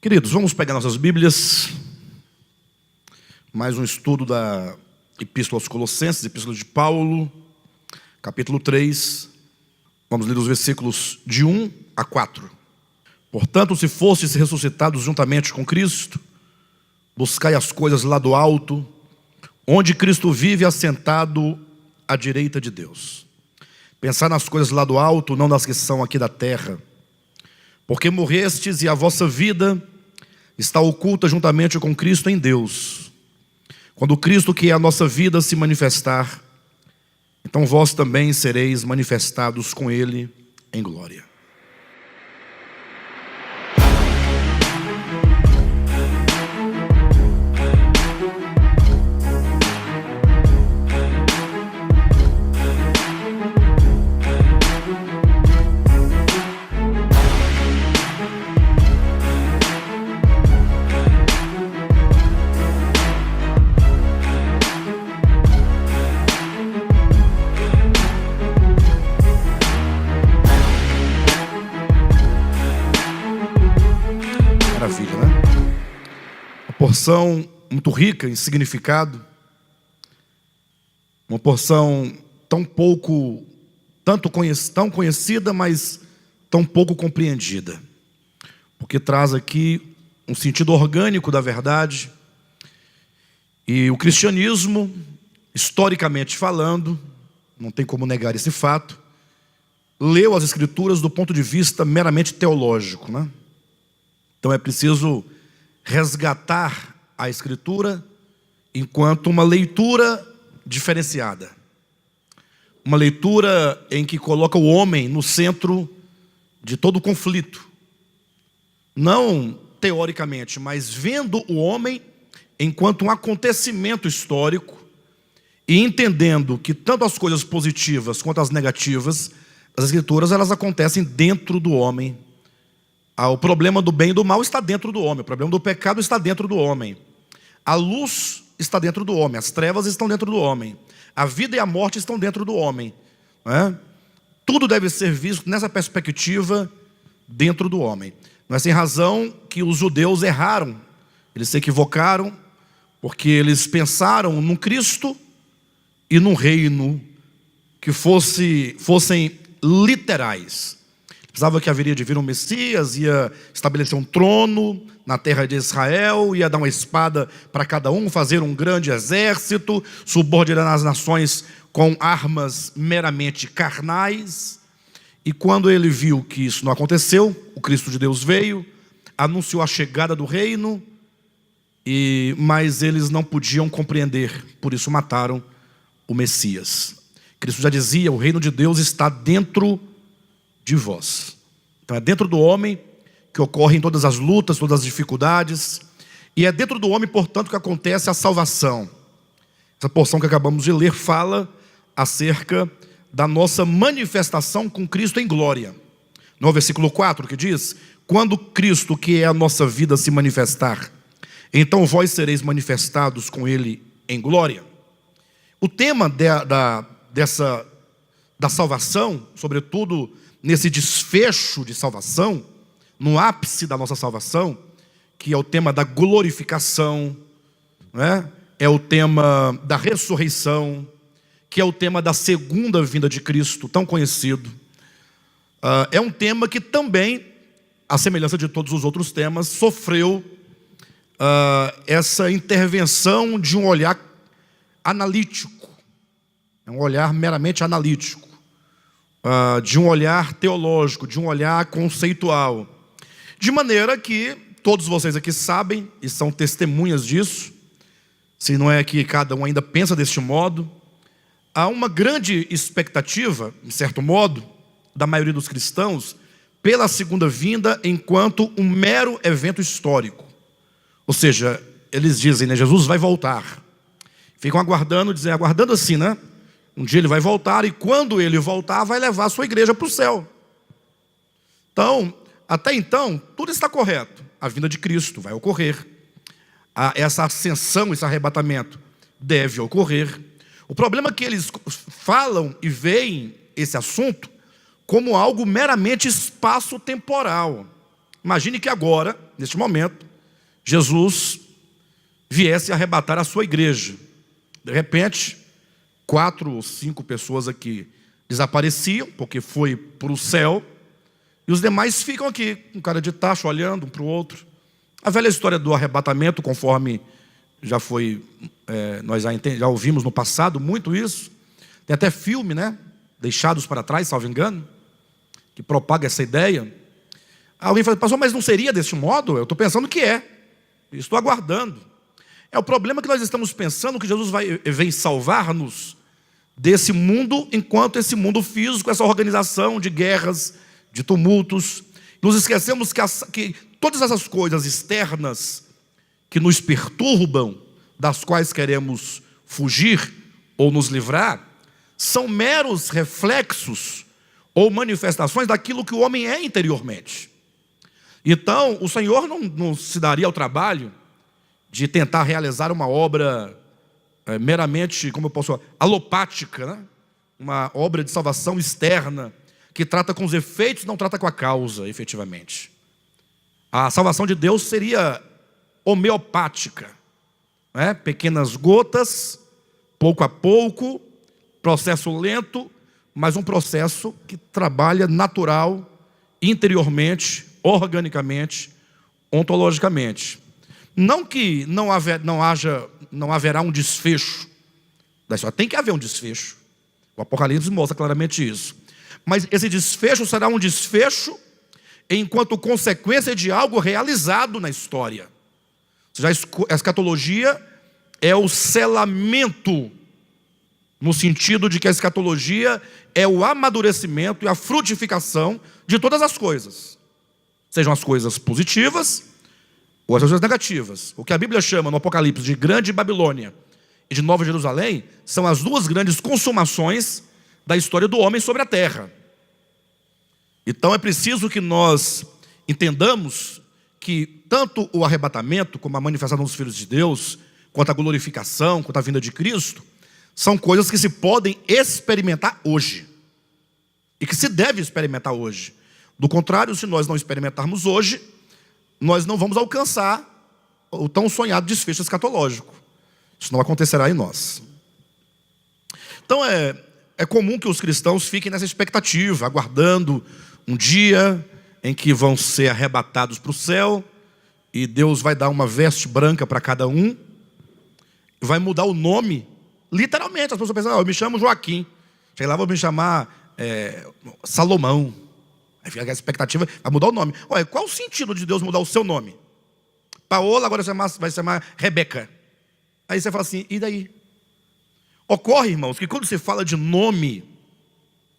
Queridos, vamos pegar nossas Bíblias, mais um estudo da Epístola aos Colossenses, Epístola de Paulo, capítulo 3, vamos ler os versículos de 1 a 4. Portanto, se fostes ressuscitados juntamente com Cristo, buscai as coisas lá do alto, onde Cristo vive assentado à direita de Deus. Pensai nas coisas lá do alto, não nas que são aqui da terra, porque morrestes e a vossa vida está oculta juntamente com Cristo em Deus. Quando Cristo, que é a nossa vida, se manifestar, então vós também sereis manifestados com Ele em glória. Maravilha, né? Uma porção muito rica em significado, uma porção tão conhecida, mas tão pouco compreendida, porque traz aqui um sentido orgânico da verdade. E o cristianismo, historicamente falando, não tem como negar esse fato, leu as Escrituras do ponto de vista meramente teológico, né? Então é preciso resgatar a Escritura enquanto uma leitura diferenciada. Uma leitura em que coloca o homem no centro de todo o conflito. Não teoricamente, mas vendo o homem enquanto um acontecimento histórico e entendendo que tanto as coisas positivas quanto as negativas, as Escrituras, elas acontecem dentro do homem. O problema do bem e do mal está dentro do homem. O problema do pecado está dentro do homem. A luz está dentro do homem. As trevas estão dentro do homem. A vida e a morte estão dentro do homem, não é? Tudo deve ser visto nessa perspectiva dentro do homem. Não é sem razão que os judeus erraram. Eles se equivocaram porque eles pensaram num Cristo e num reino que fossem literais. Precisava que haveria de vir um Messias, ia estabelecer um trono na terra de Israel, ia dar uma espada para cada um, fazer um grande exército, subordinar as nações com armas meramente carnais. E quando ele viu que isso não aconteceu, o Cristo de Deus veio, anunciou a chegada do reino, mas eles não podiam compreender, por isso mataram o Messias. Cristo já dizia: o reino de Deus está dentro de vós. Então é dentro do homem que ocorrem todas as lutas, todas as dificuldades, e é dentro do homem, portanto, que acontece a salvação. Essa porção que acabamos de ler fala acerca da nossa manifestação com Cristo em glória. No versículo 4 que diz: quando Cristo, que é a nossa vida, se manifestar, então vós sereis manifestados com Ele em glória. O tema da salvação, sobretudo nesse desfecho de salvação, no ápice da nossa salvação, que é o tema da glorificação, né? É o tema da ressurreição, que é o tema da segunda vinda de Cristo, tão conhecido. É um tema que também, à semelhança de todos os outros temas, sofreu essa intervenção de um olhar analítico, um olhar meramente analítico, de um olhar teológico, de um olhar conceitual, de maneira que todos vocês aqui sabem e são testemunhas disso, se não é que cada um ainda pensa deste modo. Há uma grande expectativa, em certo modo, da maioria dos cristãos pela segunda vinda enquanto um mero evento histórico. Ou seja, eles dizem, né, Jesus vai voltar. Ficam aguardando assim, né? Um dia ele vai voltar, e quando ele voltar, vai levar a sua igreja para o céu. Então, até então, tudo está correto. A vinda de Cristo vai ocorrer. Essa ascensão, esse arrebatamento deve ocorrer. O problema é que eles falam e veem esse assunto como algo meramente espaço-temporal. Imagine que agora, neste momento, Jesus viesse arrebatar a sua igreja. De repente, 4 ou 5 pessoas aqui desapareciam, porque foi para o céu, e os demais ficam aqui, com cara de tacho, olhando um para o outro. A velha história do arrebatamento, conforme já foi, nós já ouvimos no passado muito isso. Tem até filme, né? Deixados para trás, salvo engano, que propaga essa ideia. Alguém fala, pastor, mas não seria desse modo? Eu estou pensando que é. Estou aguardando. O problema que nós estamos pensando que Jesus vem salvar-nos desse mundo, enquanto esse mundo físico, essa organização de guerras, de tumultos. Nos esquecemos que todas essas coisas externas que nos perturbam, das quais queremos fugir ou nos livrar, são meros reflexos ou manifestações daquilo que o homem é interiormente. Então, o Senhor não se daria ao trabalho de tentar realizar uma obra meramente, como eu posso falar, alopática, né? Uma obra de salvação externa, que trata com os efeitos, não trata com a causa, efetivamente. A salvação de Deus seria homeopática, né? Pequenas gotas, pouco a pouco, processo lento, mas um processo que trabalha natural, interiormente, organicamente, ontologicamente. Não que não haverá um desfecho da história, tem que haver um desfecho. O Apocalipse mostra claramente isso. Mas esse desfecho será um desfecho enquanto consequência de algo realizado na história. Ou seja, a escatologia é o selamento, no sentido de que a escatologia é o amadurecimento e a frutificação de todas as coisas. Sejam as coisas positivas ou as coisas negativas. O que a Bíblia chama no Apocalipse de Grande Babilônia e de Nova Jerusalém são as duas grandes consumações da história do homem sobre a terra. Então é preciso que nós entendamos que tanto o arrebatamento, como a manifestação dos filhos de Deus, quanto a glorificação, quanto a vinda de Cristo, são coisas que se podem experimentar hoje. E que se deve experimentar hoje. Do contrário, se nós não experimentarmos hoje, nós não vamos alcançar o tão sonhado desfecho escatológico. Isso não acontecerá em nós. Então é comum que os cristãos fiquem nessa expectativa, aguardando um dia em que vão ser arrebatados para o céu, e Deus vai dar uma veste branca para cada um, vai mudar o nome, literalmente. As pessoas pensam, eu me chamo Joaquim, chega lá, vou me chamar Salomão. Aí fica a expectativa, vai mudar o nome. Olha, qual o sentido de Deus mudar o seu nome? Paola agora vai se chamar Rebeca. Aí você fala assim, e daí? Ocorre, irmãos, que quando se fala de nome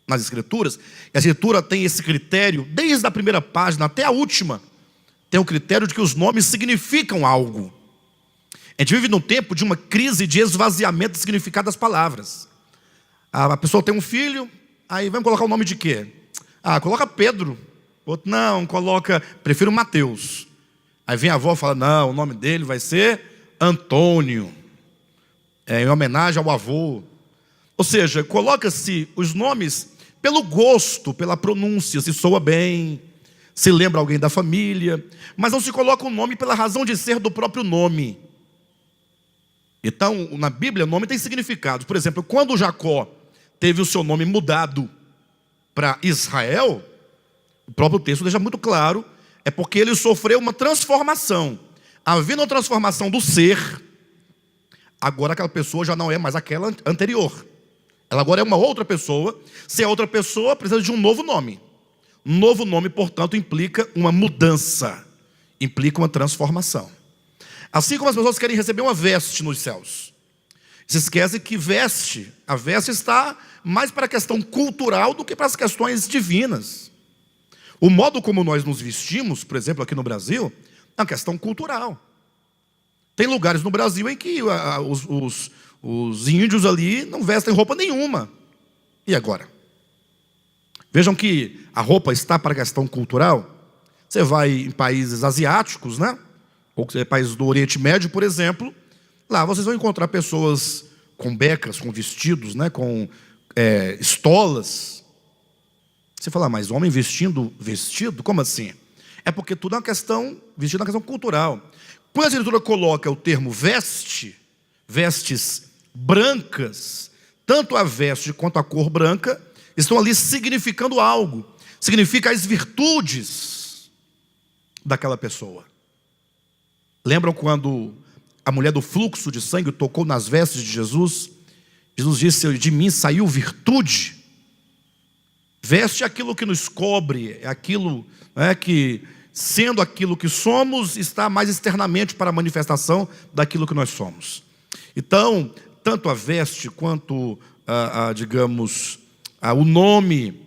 nas Escrituras, e a Escritura tem esse critério, desde a primeira página até a última, tem o critério de que os nomes significam algo. A gente vive num tempo de uma crise de esvaziamento do significado das palavras. A pessoa tem um filho, aí vamos colocar o nome de quê? Coloca Pedro. Outro, não, prefiro Mateus. Aí vem a avó e fala, não, o nome dele vai ser Antônio, em homenagem ao avô. Ou seja, coloca-se os nomes pelo gosto, pela pronúncia, se soa bem, se lembra alguém da família, mas não se coloca o nome pela razão de ser do próprio nome. Então, na Bíblia, o nome tem significado. Por exemplo, quando Jacó teve o seu nome mudado para Israel, o próprio texto deixa muito claro, é porque ele sofreu uma transformação. Havendo uma transformação do ser, agora aquela pessoa já não é mais aquela anterior. Ela agora é uma outra pessoa. Se é outra pessoa, precisa de um novo nome. Novo nome, portanto, implica uma mudança, implica uma transformação. Assim como as pessoas querem receber uma veste nos céus, se esquece que a veste está mais para a questão cultural do que para as questões divinas. O modo como nós nos vestimos, por exemplo, aqui no Brasil, é uma questão cultural. Tem lugares no Brasil em que os índios ali não vestem roupa nenhuma. E agora? Vejam que a roupa está para a questão cultural. Você vai em países asiáticos, né? Ou países do Oriente Médio, por exemplo, lá vocês vão encontrar pessoas com becas, com vestidos, né? Com estolas. Você fala, mas homem vestindo vestido? Como assim? É porque tudo é uma questão, vestido é uma questão cultural. Quando a Escritura coloca o termo veste, vestes brancas, tanto a veste quanto a cor branca estão ali significando algo. Significa as virtudes daquela pessoa. Lembram quando a mulher do fluxo de sangue tocou nas vestes de Jesus? Jesus disse: de mim saiu virtude. Veste é aquilo que nos cobre, é aquilo que, sendo aquilo que somos, está mais externamente para a manifestação daquilo que nós somos. Então, tanto a veste quanto, digamos, o nome,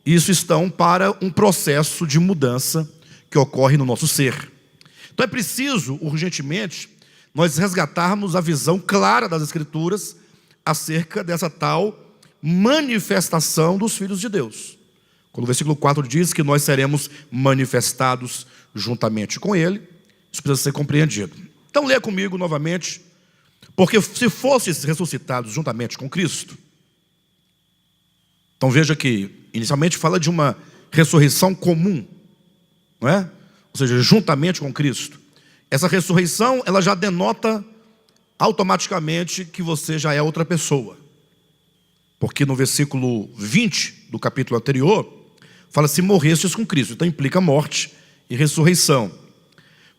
isso estão para um processo de mudança que ocorre no nosso ser. Então é preciso, urgentemente, nós resgatarmos a visão clara das Escrituras acerca dessa tal manifestação dos filhos de Deus. Quando o versículo 4 diz que nós seremos manifestados juntamente com Ele, isso precisa ser compreendido. Então leia comigo novamente, porque se fosses ressuscitados juntamente com Cristo, então veja que inicialmente fala de uma ressurreição comum, não é? Ou seja, juntamente com Cristo. Essa ressurreição, ela já denota automaticamente que você já é outra pessoa. Porque no versículo 20 do capítulo anterior, fala: se morrestes com Cristo. Então implica morte e ressurreição.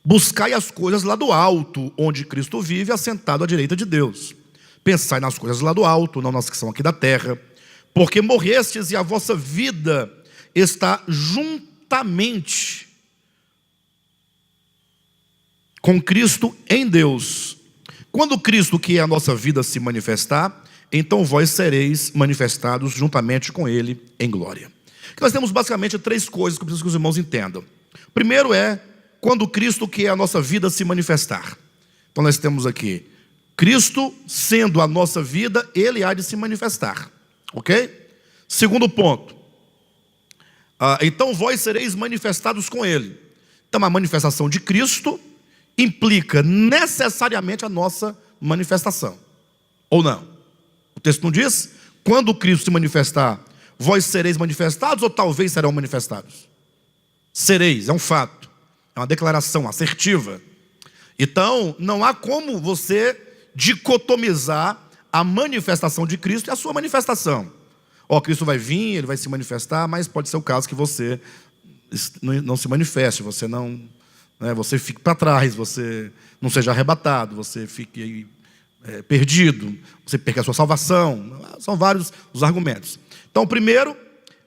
Buscai as coisas lá do alto, onde Cristo vive, assentado à direita de Deus. Pensai nas coisas lá do alto, não nas que são aqui da terra. Porque morrestes e a vossa vida está juntamente com Cristo em Deus. Quando Cristo, que é a nossa vida, se manifestar, então vós sereis manifestados juntamente com Ele em glória. Nós temos basicamente três coisas que eu preciso que os irmãos entendam. Primeiro é quando Cristo, que é a nossa vida, se manifestar. Então nós temos aqui Cristo sendo a nossa vida, Ele há de se manifestar. Ok? Segundo ponto, então vós sereis manifestados com Ele. Então a manifestação de Cristo implica necessariamente a nossa manifestação. Ou não? O texto não diz: quando Cristo se manifestar, vós sereis manifestados, ou talvez serão manifestados? Sereis, é um fato, é uma declaração assertiva. Então não há como você dicotomizar a manifestação de Cristo e a sua manifestação. Cristo vai vir, Ele vai se manifestar, mas pode ser o caso que você não se manifeste, você não... você fique para trás, você não seja arrebatado, você fique perdido, você perca a sua salvação. São vários os argumentos. Então o primeiro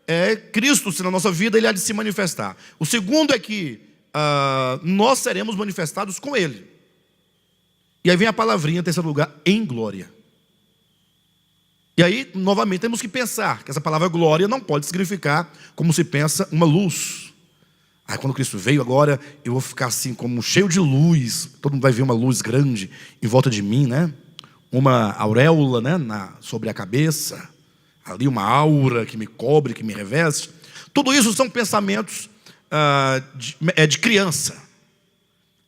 é Cristo, se na nossa vida Ele há de se manifestar. O segundo é que nós seremos manifestados com Ele. E aí vem a palavrinha, em terceiro lugar, em glória. E aí, novamente, temos que pensar que essa palavra glória não pode significar, como se pensa, uma luz. Quando Cristo veio agora, eu vou ficar assim, como cheio de luz. Todo mundo vai ver uma luz grande em volta de mim, né? Uma auréola, né? Sobre a cabeça. Ali uma aura que me cobre, que me reveste. Tudo isso são pensamentos de criança.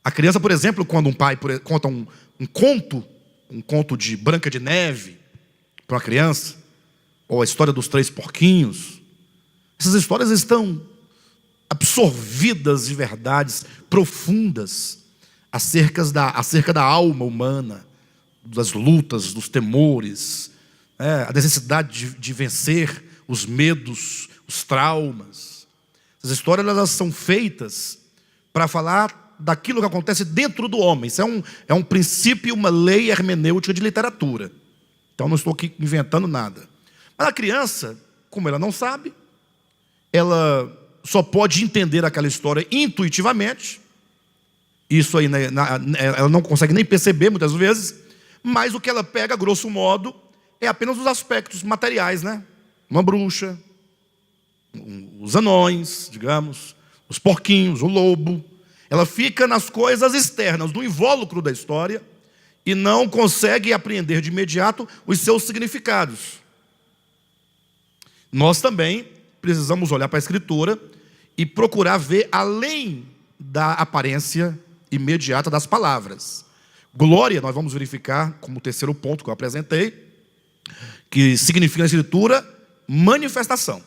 A criança, por exemplo, quando um pai conta um conto de Branca de Neve para uma criança, ou a história dos 3 porquinhos, essas histórias estão absorvidas de verdades profundas acerca da alma humana, das lutas, dos temores, a necessidade de vencer os medos, os traumas. Essas histórias, elas são feitas para falar daquilo que acontece dentro do homem. Isso é um princípio, uma lei hermenêutica de literatura. Então não estou aqui inventando nada. Mas a criança, como ela não sabe, ela só pode entender aquela história intuitivamente. Isso aí, ela não consegue nem perceber muitas vezes. Mas o que ela pega, grosso modo, é apenas os aspectos materiais, né? Uma bruxa, os anões, digamos, os porquinhos, o lobo. Ela fica nas coisas externas, no invólucro da história, e não consegue apreender de imediato os seus significados. Nós também precisamos olhar para a Escritura e procurar ver além da aparência imediata das palavras. Glória, nós vamos verificar como terceiro ponto que eu apresentei, que significa na Escritura manifestação.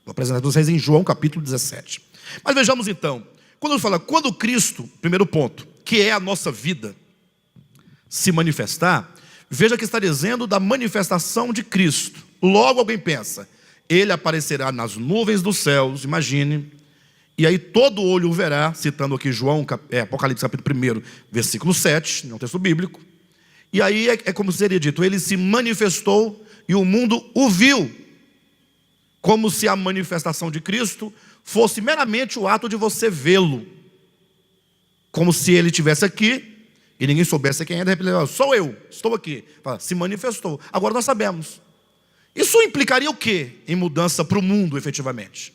Vou apresentar para vocês em João capítulo 17. Mas vejamos então, quando fala, quando Cristo, primeiro ponto, que é a nossa vida, se manifestar, veja que está dizendo da manifestação de Cristo. Logo alguém pensa, ele aparecerá nas nuvens dos céus, imagine, e aí todo olho o verá, citando aqui João, Apocalipse capítulo 1, versículo 7, é um texto bíblico. E aí é como seria dito, ele se manifestou e o mundo o viu, como se a manifestação de Cristo fosse meramente o ato de você vê-lo, como se ele estivesse aqui e ninguém soubesse quem é. De repente, sou eu, estou aqui. Se manifestou. Agora nós sabemos. Isso implicaria o quê em mudança para o mundo, efetivamente?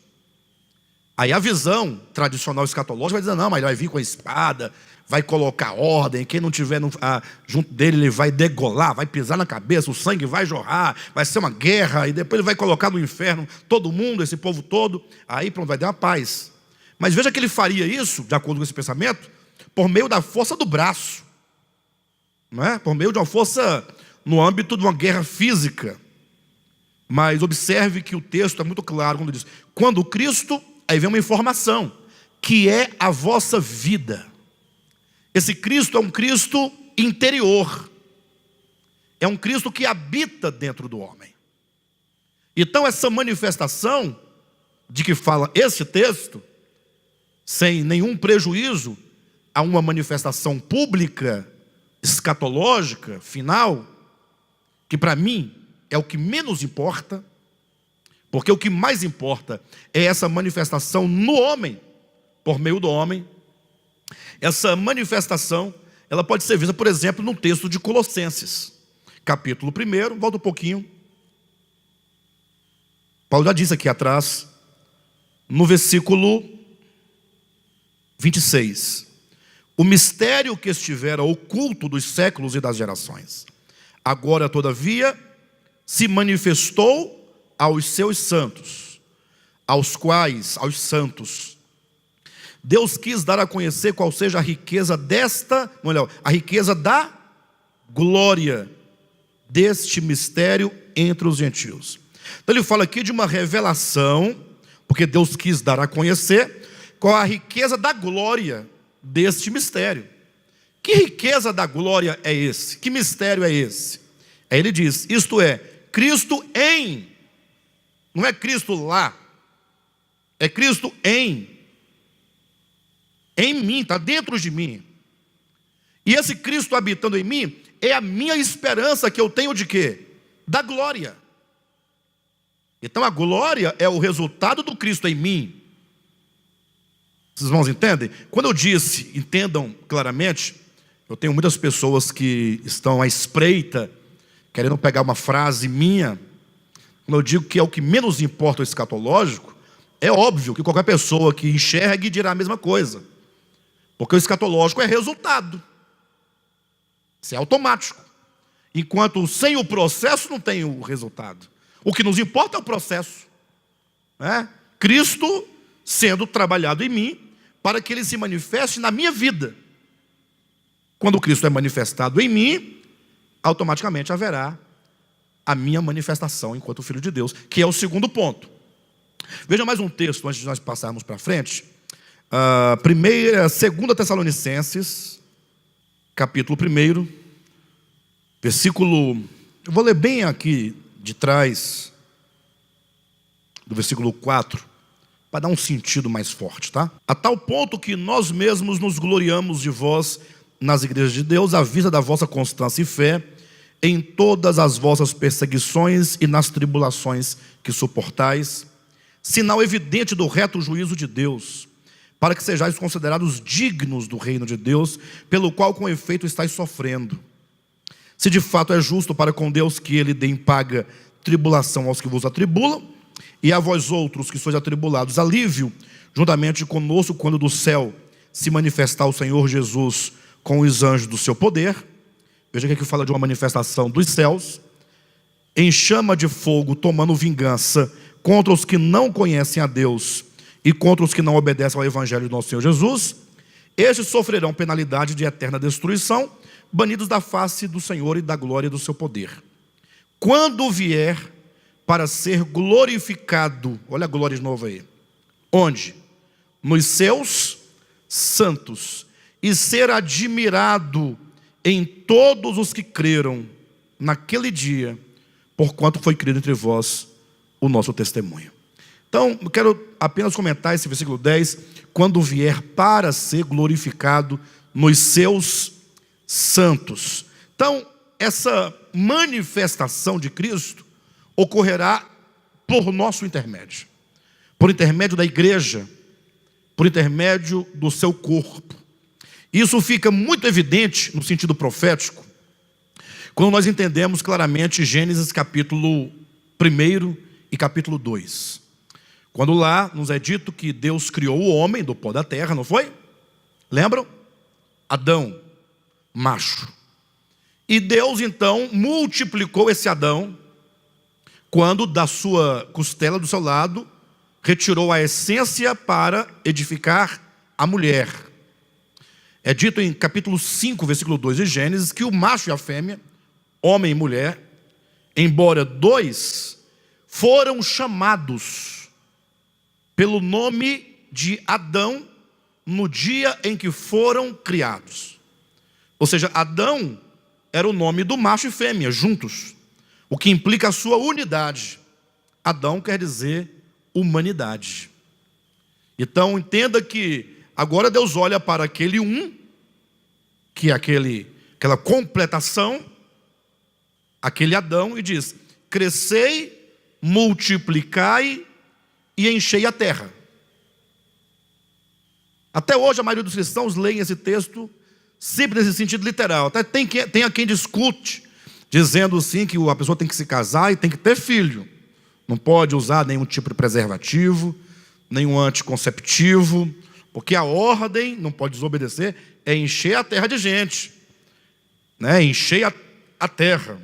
Aí a visão tradicional escatológica vai dizer, não, mas ele vai vir com a espada, vai colocar ordem, quem não tiver junto dele, ele vai degolar, vai pisar na cabeça, o sangue vai jorrar, vai ser uma guerra, e depois ele vai colocar no inferno todo mundo, esse povo todo, aí pronto, vai dar uma paz. Mas veja que ele faria isso, de acordo com esse pensamento, por meio da força do braço, não é? Por meio de uma força no âmbito de uma guerra física. Mas observe que o texto é muito claro quando diz, quando Cristo, aí vem uma informação, que é a vossa vida. Esse Cristo é um Cristo interior, é um Cristo que habita dentro do homem. Então essa manifestação de que fala esse texto, sem nenhum prejuízo a uma manifestação pública, escatológica, final, que para mim é o que menos importa, porque o que mais importa é essa manifestação no homem, por meio do homem. Essa manifestação, ela pode ser vista, por exemplo, no texto de Colossenses, capítulo 1, volta um pouquinho. Paulo já disse aqui atrás, no versículo 26, o mistério que estivera oculto dos séculos e das gerações, agora todavia se manifestou aos seus santos, aos santos, Deus quis dar a conhecer qual seja a riqueza a riqueza da glória deste mistério entre os gentios. Então ele fala aqui de uma revelação, porque Deus quis dar a conhecer qual a riqueza da glória deste mistério. Que riqueza da glória é esse? Que mistério é esse? Aí ele diz, isto é, Cristo em, não é Cristo lá, é Cristo em mim, está dentro de mim. E esse Cristo habitando em mim é a minha esperança que eu tenho de quê? Da glória. Então a glória é o resultado do Cristo em mim. Vocês irmãos entendem? Quando eu disse, entendam claramente, eu tenho muitas pessoas que estão à espreita, querendo pegar uma frase minha. Quando eu digo que é o que menos importa o escatológico, é óbvio que qualquer pessoa que enxergue dirá a mesma coisa. Porque o escatológico é resultado. Isso é automático. Enquanto sem o processo não tem o resultado. O que nos importa é o processo. Né? Cristo sendo trabalhado em mim para que ele se manifeste na minha vida. Quando Cristo é manifestado em mim, automaticamente haverá a minha manifestação enquanto Filho de Deus, que é o segundo ponto. Veja mais um texto antes de nós passarmos para frente. 2 Tessalonicenses, capítulo 1, versículo, eu vou ler bem aqui de trás, do versículo 4, para dar um sentido mais forte, tá? A tal ponto que nós mesmos nos gloriamos de vós nas igrejas de Deus, à vista da vossa constância e fé, em todas as vossas perseguições e nas tribulações que suportais, sinal evidente do reto juízo de Deus, para que sejais considerados dignos do reino de Deus, pelo qual com efeito estáis sofrendo. Se de fato é justo para com Deus que ele dê em paga tribulação aos que vos atribulam, e a vós outros que sois atribulados, alívio, juntamente conosco, quando do céu se manifestar o Senhor Jesus com os anjos do seu poder. Veja que aqui fala de uma manifestação dos céus, em chama de fogo, tomando vingança contra os que não conhecem a Deus e contra os que não obedecem ao evangelho do nosso Senhor Jesus. Estes sofrerão penalidade de eterna destruição, banidos da face do Senhor e da glória do seu poder, quando vier para ser glorificado. Olha a glória de novo aí. Onde? Nos seus santos, e ser admirado em todos os que creram naquele dia, porquanto foi crido entre vós o nosso testemunho. Então, eu quero apenas comentar esse versículo 10, quando vier para ser glorificado nos seus santos. Então, essa manifestação de Cristo ocorrerá por nosso intermédio, por intermédio da igreja, por intermédio do seu corpo. Isso fica muito evidente no sentido profético, quando nós entendemos claramente Gênesis capítulo 1 e capítulo 2. Quando lá nos é dito que Deus criou o homem do pó da terra, não foi? Lembram? Adão, macho. E Deus então multiplicou esse Adão, quando da sua costela, do seu lado, retirou a essência para edificar a mulher. É dito em capítulo 5, versículo 2 de Gênesis, que o macho e a fêmea, homem e mulher, embora dois, foram chamados pelo nome de Adão no dia em que foram criados. Ou seja, Adão era o nome do macho e fêmea, juntos, o que implica a sua unidade. Adão quer dizer humanidade. Então entenda que agora Deus olha para aquele um, que é aquela completação, aquele Adão, e diz: crescei, multiplicai e enchei a terra. Até hoje a maioria dos cristãos leem esse texto sempre nesse sentido literal. Até tem a quem discute, dizendo sim que a pessoa tem que se casar e tem que ter filho. Não pode usar nenhum tipo de preservativo, nenhum anticonceptivo, porque a ordem, não pode desobedecer, é encher a terra de gente, né? Encher a terra.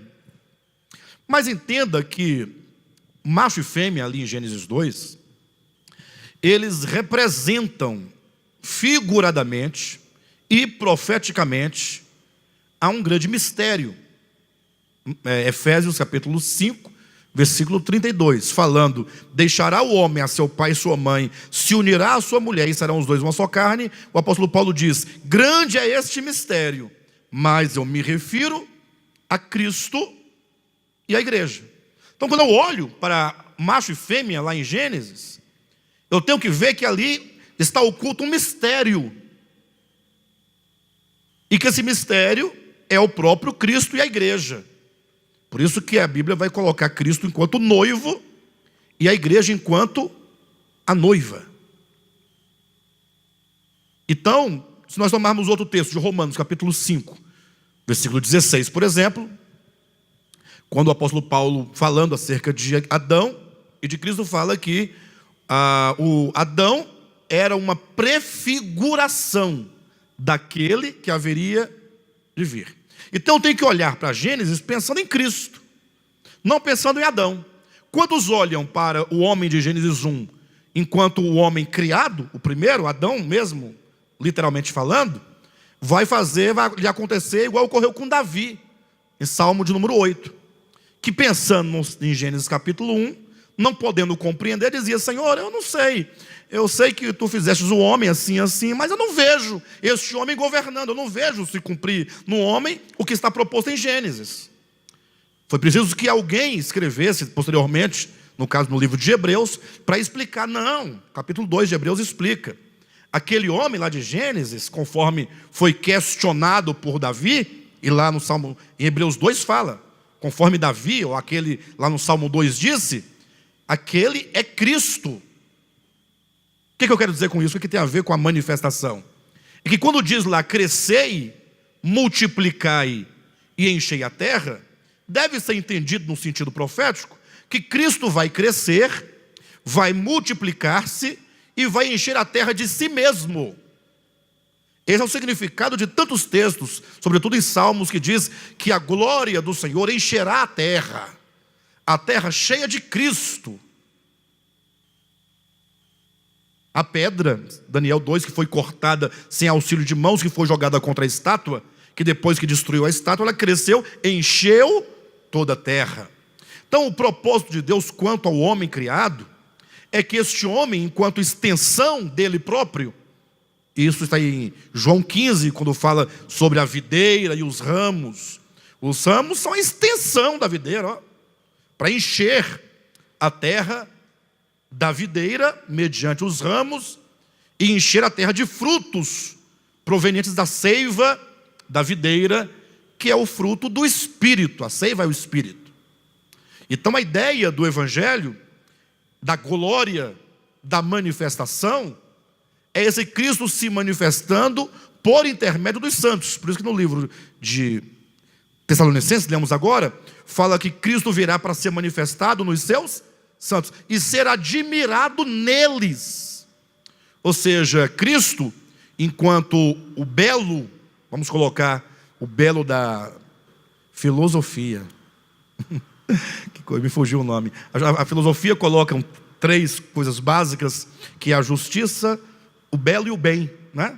Mas entenda que macho e fêmea, ali em Gênesis 2, eles representam figuradamente e profeticamente a um grande mistério. Efésios capítulo 5, versículo 32, falando: deixará o homem a seu pai e sua mãe, se unirá à sua mulher, e serão os dois uma só carne. O apóstolo Paulo diz: grande é este mistério, mas eu me refiro a Cristo e a igreja. Então, quando eu olho para macho e fêmea lá em Gênesis, eu tenho que ver que ali está oculto um mistério, e que esse mistério é o próprio Cristo e a igreja. Por isso que a Bíblia vai colocar Cristo enquanto noivo e a igreja enquanto a noiva. Então, se nós tomarmos outro texto de Romanos, capítulo 5, versículo 16, por exemplo, quando o apóstolo Paulo, falando acerca de Adão e de Cristo, fala que o Adão era uma prefiguração daquele que haveria de vir. Então tem que olhar para Gênesis pensando em Cristo, não pensando em Adão. Quantos olham para o homem de Gênesis 1 enquanto o homem criado, o primeiro, Adão mesmo, literalmente falando, vai lhe acontecer igual ocorreu com Davi, em Salmo de número 8, que pensando em Gênesis capítulo 1, não podendo compreender, dizia: Senhor, eu sei que tu fizestes o homem assim, assim, mas eu não vejo este homem governando, eu não vejo se cumprir no homem o que está proposto em Gênesis. Foi preciso que alguém escrevesse posteriormente, no caso no livro de Hebreus, para explicar. Não, capítulo 2 de Hebreus explica. Aquele homem lá de Gênesis, conforme foi questionado por Davi, e lá no Salmo, em Hebreus 2 fala, conforme Davi, ou aquele lá no Salmo 2 disse, aquele é Cristo. O que eu quero dizer com isso? O que tem a ver com a manifestação? É que quando diz lá: crescei, multiplicai e enchei a terra, deve ser entendido no sentido profético que Cristo vai crescer, vai multiplicar-se e vai encher a terra de si mesmo. Esse é o significado de tantos textos, sobretudo em Salmos, que diz que a glória do Senhor encherá a terra cheia de Cristo. A pedra, Daniel 2, que foi cortada sem auxílio de mãos, que foi jogada contra a estátua, que depois que destruiu a estátua, ela cresceu, encheu toda a terra. Então, o propósito de Deus quanto ao homem criado é que este homem, enquanto extensão dele próprio, isso está em João 15, quando fala sobre a videira e os ramos. Os ramos são a extensão da videira, para encher a terra da videira mediante os ramos e encher a terra de frutos provenientes da seiva da videira, que é o fruto do Espírito. A seiva é o Espírito. Então a ideia do Evangelho, da glória, da manifestação, é esse Cristo se manifestando por intermédio dos santos. Por isso que no livro de Tessalonicenses, lemos agora, fala que Cristo virá para ser manifestado nos seus santos e ser admirado neles. Ou seja, Cristo, enquanto o belo, vamos colocar o belo da filosofia, que coisa, me fugiu o nome. A filosofia coloca 3 coisas básicas, que é a justiça, o belo e o bem, né?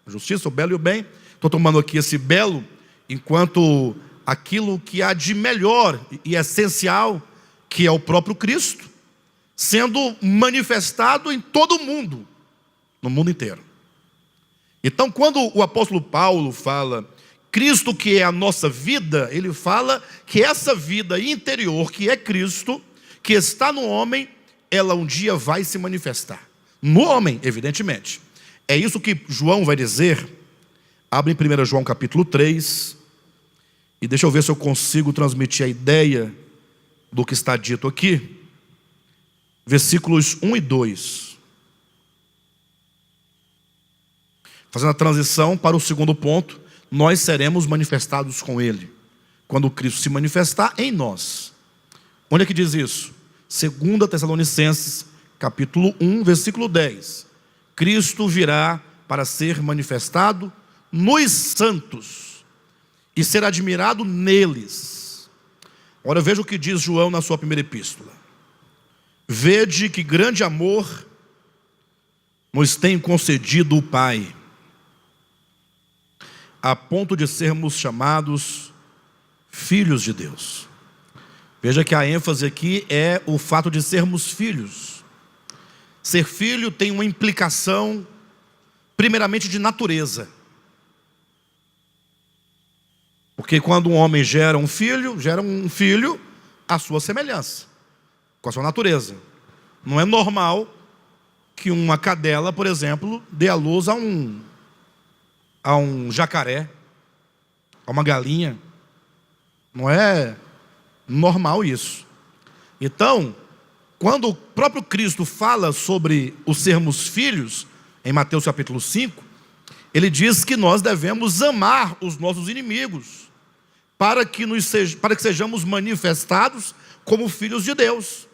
A justiça, o belo e o bem. Estou tomando aqui esse belo enquanto aquilo que há de melhor e essencial, que é o próprio Cristo, sendo manifestado em todo o mundo, no mundo inteiro. Então, quando o apóstolo Paulo fala Cristo que é a nossa vida, ele fala que essa vida interior, que é Cristo, que está no homem, ela um dia vai se manifestar. No homem, evidentemente. É isso que João vai dizer. Abre em 1 João capítulo 3. E deixa eu ver se eu consigo transmitir a ideia do que está dito aqui. Versículos 1 e 2. Fazendo a transição para o segundo ponto. Nós seremos manifestados com Ele, quando Cristo se manifestar em nós. Onde é que diz isso? 2 Tessalonicenses, capítulo 1, versículo 10. Cristo virá para ser manifestado nos santos e ser admirado neles. Ora, veja o que diz João na sua primeira epístola. Vede que grande amor nos tem concedido o Pai, a ponto de sermos chamados filhos de Deus. Veja que a ênfase aqui é o fato de sermos filhos. Ser filho tem uma implicação, primeiramente, de natureza. Porque quando um homem gera um filho à sua semelhança, com a sua natureza. Não é normal que uma cadela, por exemplo, dê à luz a um jacaré, a uma galinha. Não é normal isso. Então, quando o próprio Cristo fala sobre os sermos filhos, em Mateus capítulo 5, ele diz que nós devemos amar os nossos inimigos, para que sejamos manifestados como filhos de Deus.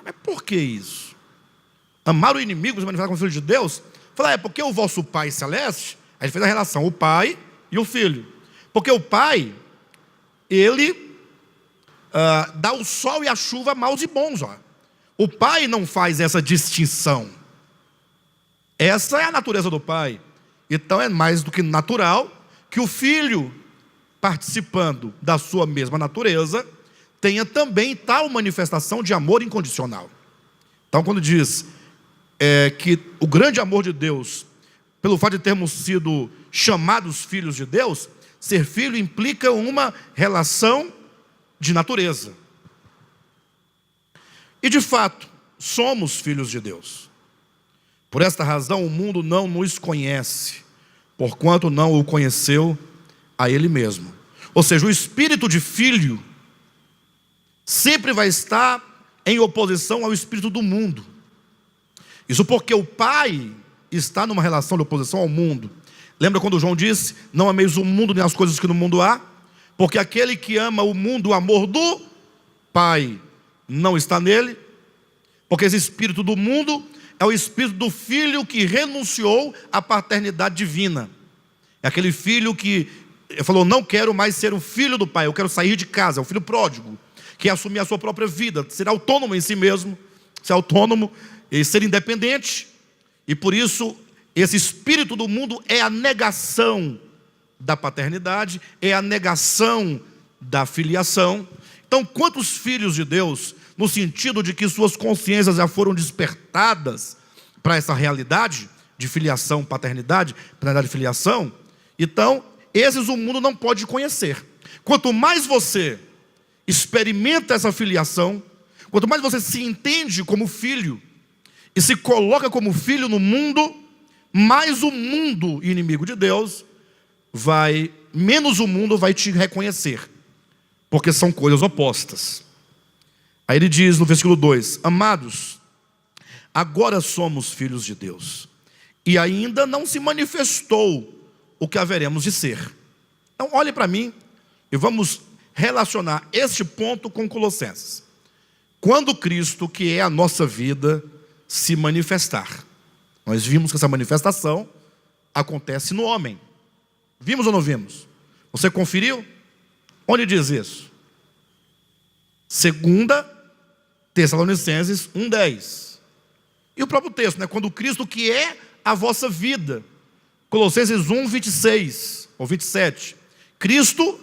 Mas por que isso? Amar o inimigo, se manifestar como filho de Deus? Fala, porque o vosso Pai Celeste. Aí ele fez a relação, o pai e o filho. Porque o pai, ele dá o sol e a chuva maus e bons. O pai não faz essa distinção. Essa é a natureza do pai. Então é mais do que natural que o filho, participando da sua mesma natureza, tenha também tal manifestação de amor incondicional. Então quando diz que o grande amor de Deus, pelo fato de termos sido chamados filhos de Deus, ser filho implica uma relação de natureza. E de fato, somos filhos de Deus. Por esta razão, o mundo não nos conhece, porquanto não o conheceu a Ele mesmo. Ou seja, o espírito de filho sempre vai estar em oposição ao espírito do mundo. Isso porque o pai está numa relação de oposição ao mundo. Lembra quando João disse, não ameis o mundo nem as coisas que no mundo há? Porque aquele que ama o mundo, o amor do Pai não está nele. Porque esse espírito do mundo é o espírito do filho que renunciou à paternidade divina. É aquele filho que falou, não quero mais ser um filho do pai, eu quero sair de casa, é o filho pródigo, que é assumir a sua própria vida, ser autônomo em si mesmo, ser autônomo e ser independente. E por isso, esse espírito do mundo é a negação da paternidade, é a negação da filiação. Então, quantos filhos de Deus, no sentido de que suas consciências já foram despertadas para essa realidade de filiação, paternidade e filiação, então, esses o mundo não pode conhecer. Quanto mais você experimenta essa filiação, quanto mais você se entende como filho e se coloca como filho no mundo, mais o mundo, inimigo de Deus, menos o mundo vai te reconhecer, porque são coisas opostas. Aí ele diz no versículo 2: amados, agora somos filhos de Deus, e ainda não se manifestou o que haveremos de ser. Então olhe para mim e vamos relacionar este ponto com Colossenses. Quando Cristo, que é a nossa vida, se manifestar, nós vimos que essa manifestação acontece no homem. Vimos ou não vimos? Você conferiu? Onde diz isso? 2 Tessalonicenses 1:10. E o próprio texto, né? Quando Cristo, que é a vossa vida, Colossenses 1:26 ou 27. Cristo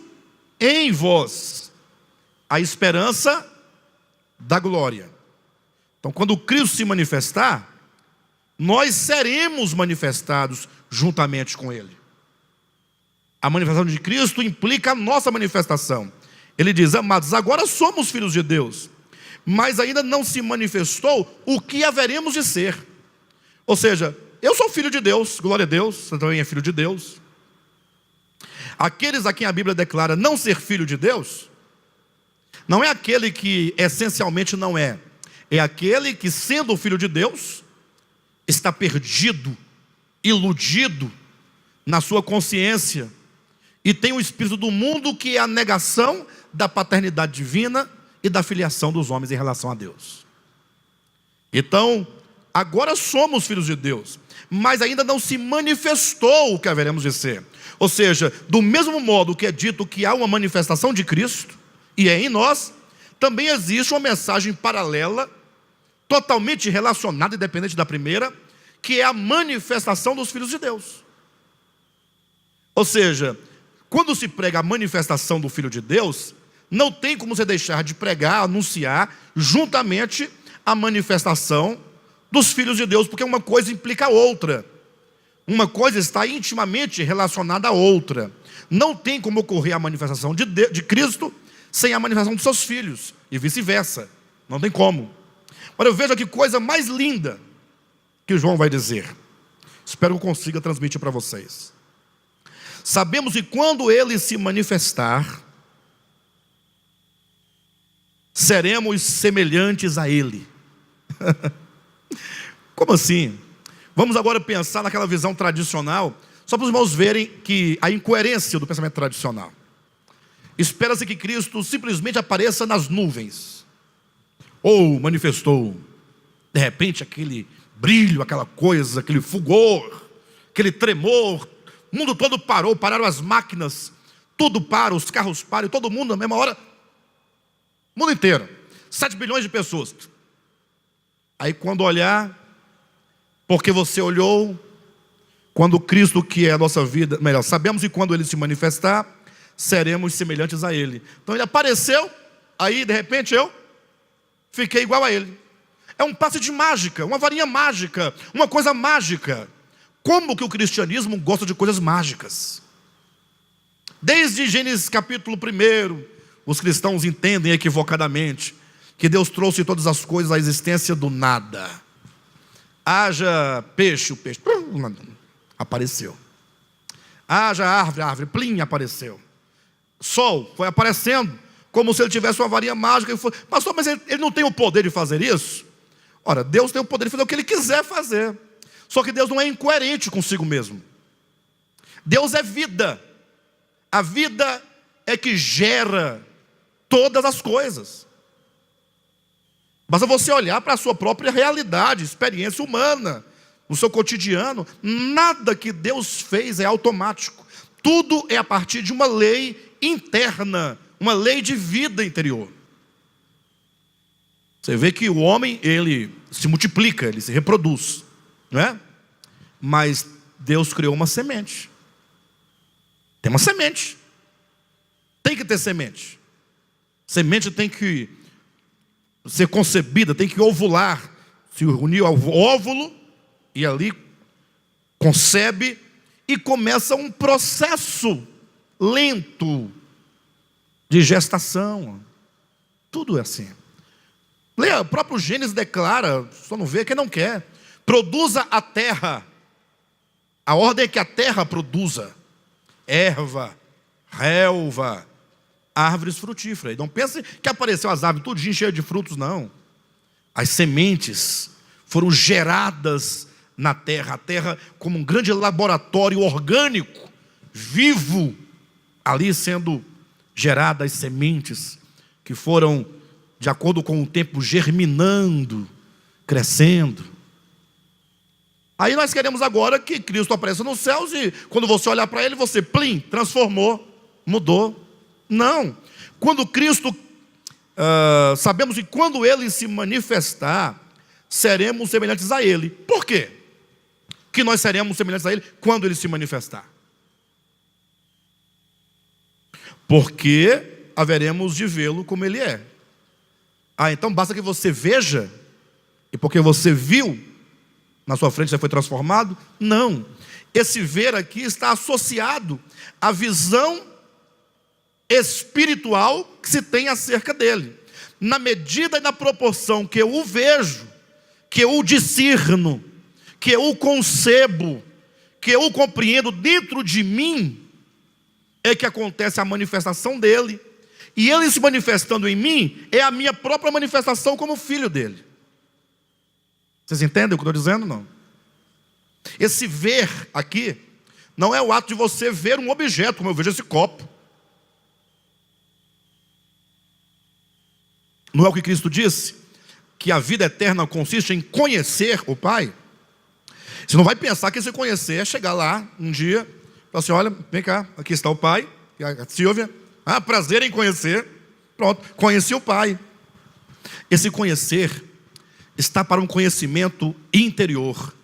em vós, a esperança da glória. Então, quando Cristo se manifestar, nós seremos manifestados juntamente com Ele. A manifestação de Cristo implica a nossa manifestação. Ele diz: amados, agora somos filhos de Deus, mas ainda não se manifestou o que haveremos de ser. Ou seja, eu sou filho de Deus, glória a Deus, você também é filho de Deus. Aqueles a quem a Bíblia declara não ser filho de Deus, não é aquele que essencialmente não é, é aquele que, sendo filho de Deus, está perdido, iludido na sua consciência, e tem o espírito do mundo, que é a negação da paternidade divina e da filiação dos homens em relação a Deus. Então, agora somos filhos de Deus, mas ainda não se manifestou o que haveremos de ser. Ou seja, do mesmo modo que é dito que há uma manifestação de Cristo, e é em nós, também existe uma mensagem paralela, totalmente relacionada e dependente da primeira, que é a manifestação dos filhos de Deus. Ou seja, quando se prega a manifestação do Filho de Deus, não tem como você deixar de pregar, anunciar juntamente a manifestação dos filhos de Deus, porque uma coisa implica a outra. Uma coisa está intimamente relacionada à outra. Não tem como ocorrer a manifestação de Cristo sem a manifestação dos seus filhos, e vice-versa. Não tem como. Agora eu vejo que coisa mais linda que João vai dizer. Espero que eu consiga transmitir para vocês. Sabemos que quando Ele se manifestar, seremos semelhantes a Ele. Como assim? Vamos agora pensar naquela visão tradicional, só para os irmãos verem que a incoerência do pensamento tradicional. Espera-se que Cristo simplesmente apareça nas nuvens, ou manifestou, de repente, aquele brilho, aquela coisa, aquele fulgor, aquele tremor, o mundo todo parou, pararam as máquinas, tudo para, os carros param, todo mundo na mesma hora, o mundo inteiro, 7 bilhões de pessoas. Aí quando olhar, porque você olhou, quando Cristo, que é a nossa vida, melhor, sabemos que quando Ele se manifestar, seremos semelhantes a Ele. Então Ele apareceu, aí de repente eu fiquei igual a Ele. É um passe de mágica, uma varinha mágica, uma coisa mágica. Como que o cristianismo gosta de coisas mágicas? Desde Gênesis capítulo 1, os cristãos entendem equivocadamente que Deus trouxe todas as coisas à existência do nada. Haja peixe, o peixe apareceu. Haja árvore, a árvore, plim, apareceu. Sol foi aparecendo, como se ele tivesse uma varinha mágica. E pastor, mas ele não tem o poder de fazer isso? Ora, Deus tem o poder de fazer o que Ele quiser fazer. Só que Deus não é incoerente consigo mesmo. Deus é vida. A vida é que gera todas as coisas. Basta você olhar para a sua própria realidade, experiência humana, no seu cotidiano. Nada que Deus fez é automático. Tudo é a partir de uma lei interna, uma lei de vida interior. Você vê que o homem, ele se multiplica, ele se reproduz, não é? Mas Deus criou uma semente. Tem uma semente. Tem que ter semente. Semente tem que ser concebida, tem que ovular, se unir ao óvulo, e ali concebe, e começa um processo lento de gestação. Tudo é assim. Leia, o próprio Gênesis declara, só não vê quem não quer. Produza a terra. A ordem é que a terra produza erva, relva, árvores frutíferas. Não pense que apareceu as árvores tudinho cheias de frutos, não. As sementes foram geradas na terra. A terra como um grande laboratório orgânico, vivo, ali sendo geradas sementes que foram, de acordo com o tempo, germinando, crescendo. Aí nós queremos agora que Cristo apareça nos céus e quando você olhar para Ele, você, plim, transformou, mudou. Não. Quando Cristo, sabemos que quando Ele se manifestar, seremos semelhantes a Ele. Por quê? Que nós seremos semelhantes a Ele quando Ele se manifestar. Porque haveremos de vê-lo como Ele é. Então basta que você veja, e porque você viu, na sua frente já foi transformado? Não. Esse ver aqui está associado à visão espiritual que se tem acerca dele. Na medida e na proporção que eu o vejo, que eu o discerno, que eu o concebo, que eu o compreendo dentro de mim, é que acontece a manifestação dele. E ele se manifestando em mim é a minha própria manifestação como filho dele. Vocês entendem o que eu estou dizendo? Não. Esse ver aqui não é o ato de você ver um objeto, como eu vejo esse copo. Não é o que Cristo disse? Que a vida eterna consiste em conhecer o Pai? Você não vai pensar que esse conhecer é chegar lá um dia e falar assim, olha, vem cá, aqui está o Pai, a Silvia, prazer em conhecer. Pronto, conheci o Pai. Esse conhecer está para um conhecimento interior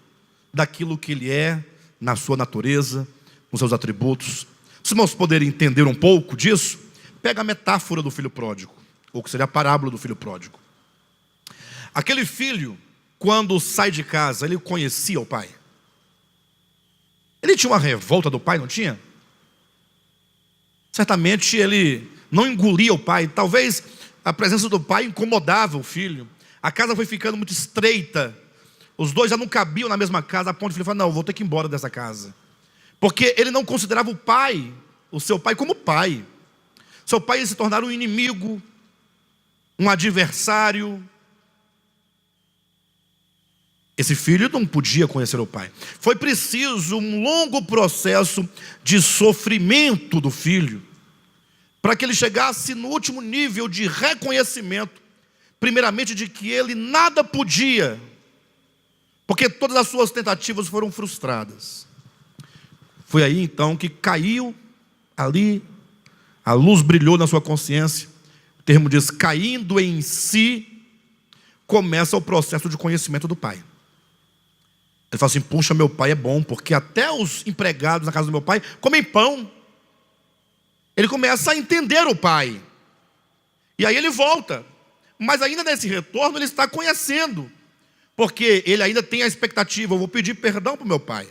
daquilo que Ele é, na sua natureza, nos seus atributos. Se irmãos poderem entender um pouco disso, pega a metáfora do filho pródigo, ou que seria a parábola do filho pródigo. Aquele filho, quando sai de casa, ele conhecia o pai. Ele tinha uma revolta do pai, não tinha? Certamente ele não engolia o pai. Talvez a presença do pai incomodava o filho. A casa foi ficando muito estreita. Os dois já não cabiam na mesma casa, a ponto de o filho falar, não, vou ter que ir embora dessa casa. Porque ele não considerava o pai, o seu pai, como pai. Seu pai ia se tornar um inimigo, um adversário. Esse filho não podia conhecer o pai. Foi preciso um longo processo de sofrimento do filho, para que ele chegasse no último nível de reconhecimento, primeiramente de que ele nada podia, porque todas as suas tentativas foram frustradas. Foi aí então que caiu ali, a luz brilhou na sua consciência. O termo diz, caindo em si, começa o processo de conhecimento do pai. Ele fala assim, puxa, meu pai é bom, porque até os empregados na casa do meu pai comem pão. Ele começa a entender o pai. E aí ele volta. Mas ainda nesse retorno ele está conhecendo. Porque ele ainda tem a expectativa, eu vou pedir perdão para o meu pai.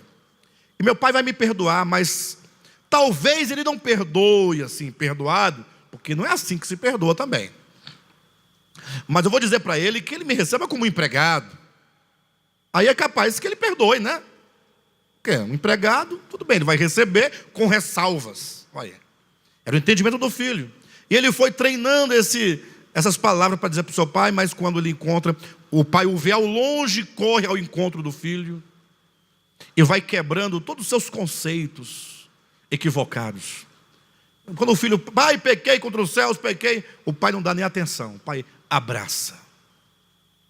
E meu pai vai me perdoar, mas talvez ele não perdoe assim, perdoado, porque não é assim que se perdoa também. Mas eu vou dizer para ele que ele me receba como um empregado. Aí é capaz que ele perdoe, né? Porque um empregado, tudo bem, ele vai receber com ressalvas. Olha, era o entendimento do filho. E ele foi treinando essas palavras para dizer para o seu pai, mas quando ele encontra, o pai o vê ao longe, corre ao encontro do filho e vai quebrando todos os seus conceitos equivocados. Quando o filho, pai, pequei contra os céus, pequei, o pai não dá nem atenção, o pai abraça.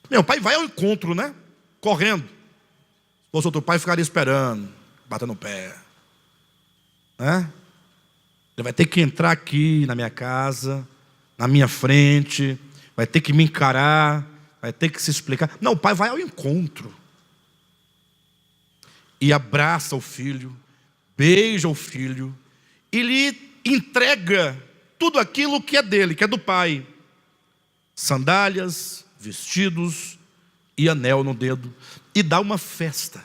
O pai vai ao encontro, né? Correndo. Se fosse outro pai, ficaria esperando, batendo o pé. Né? Ele vai ter que entrar aqui na minha casa, na minha frente, vai ter que me encarar, vai ter que se explicar. Não, o pai vai ao encontro. E abraça o filho, beija o filho, e lhe entrega tudo aquilo que é dele, que é do pai. sandálias, vestidos e anel no dedo, e dá uma festa.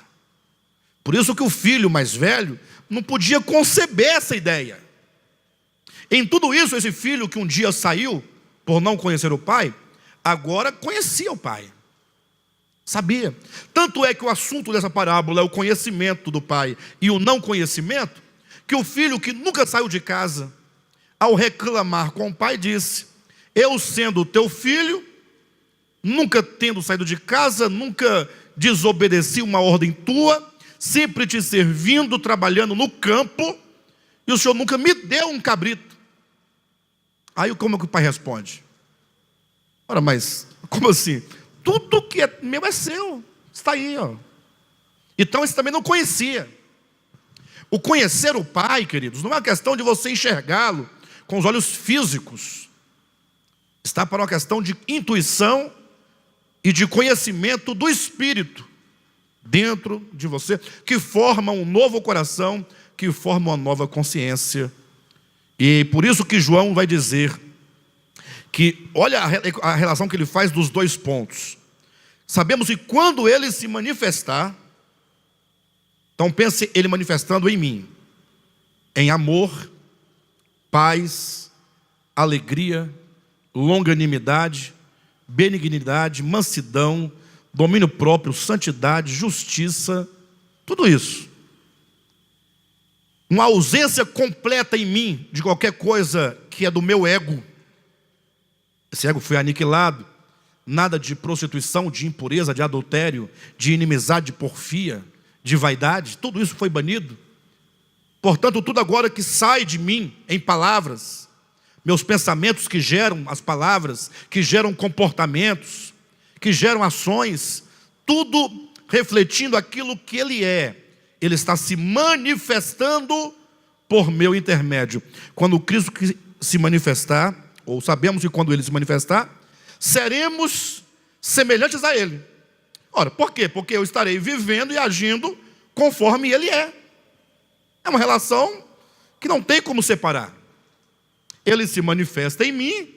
Por isso que o filho mais velho não podia conceber essa ideia. Em tudo isso, esse filho que um dia saiu por não conhecer o pai, agora conhecia o pai. Sabia. Tanto é que o assunto dessa parábola é o conhecimento do pai e o não conhecimento, que o filho que nunca saiu de casa, ao reclamar com o pai, disse: eu sendo teu filho, nunca tendo saído de casa, nunca desobedeci uma ordem tua, sempre te servindo, trabalhando no campo, e o senhor nunca me deu um cabrito. Aí como é que o pai responde? Ora, mas como assim? Tudo que é meu é seu, está aí, ó. Então esse também não conhecia. O conhecer o pai, queridos, não é uma questão de você enxergá-lo com os olhos físicos. Está para uma questão de intuição e de conhecimento do Espírito dentro de você, que forma um novo coração, que forma uma nova consciência. E por isso que João vai dizer que, olha a relação que ele faz dos dois pontos. Sabemos que quando ele se manifestar, então pense ele manifestando em mim, em amor, paz, alegria, longanimidade, benignidade, mansidão, domínio próprio, santidade, justiça, tudo isso. Uma ausência completa em mim de qualquer coisa que é do meu ego. Esse ego foi aniquilado. Nada de prostituição, de impureza, de adultério, de inimizade, de porfia, de vaidade. Tudo isso foi banido. Portanto, tudo agora que sai de mim em palavras, meus pensamentos que geram as palavras, que geram comportamentos, que geram ações, tudo refletindo aquilo que ele é. Ele está se manifestando por meu intermédio. Quando Cristo se manifestar, ou sabemos que quando ele se manifestar, seremos semelhantes a ele. Ora, por quê? Porque eu estarei vivendo e agindo conforme ele é. É uma relação que não tem como separar. Ele se manifesta em mim,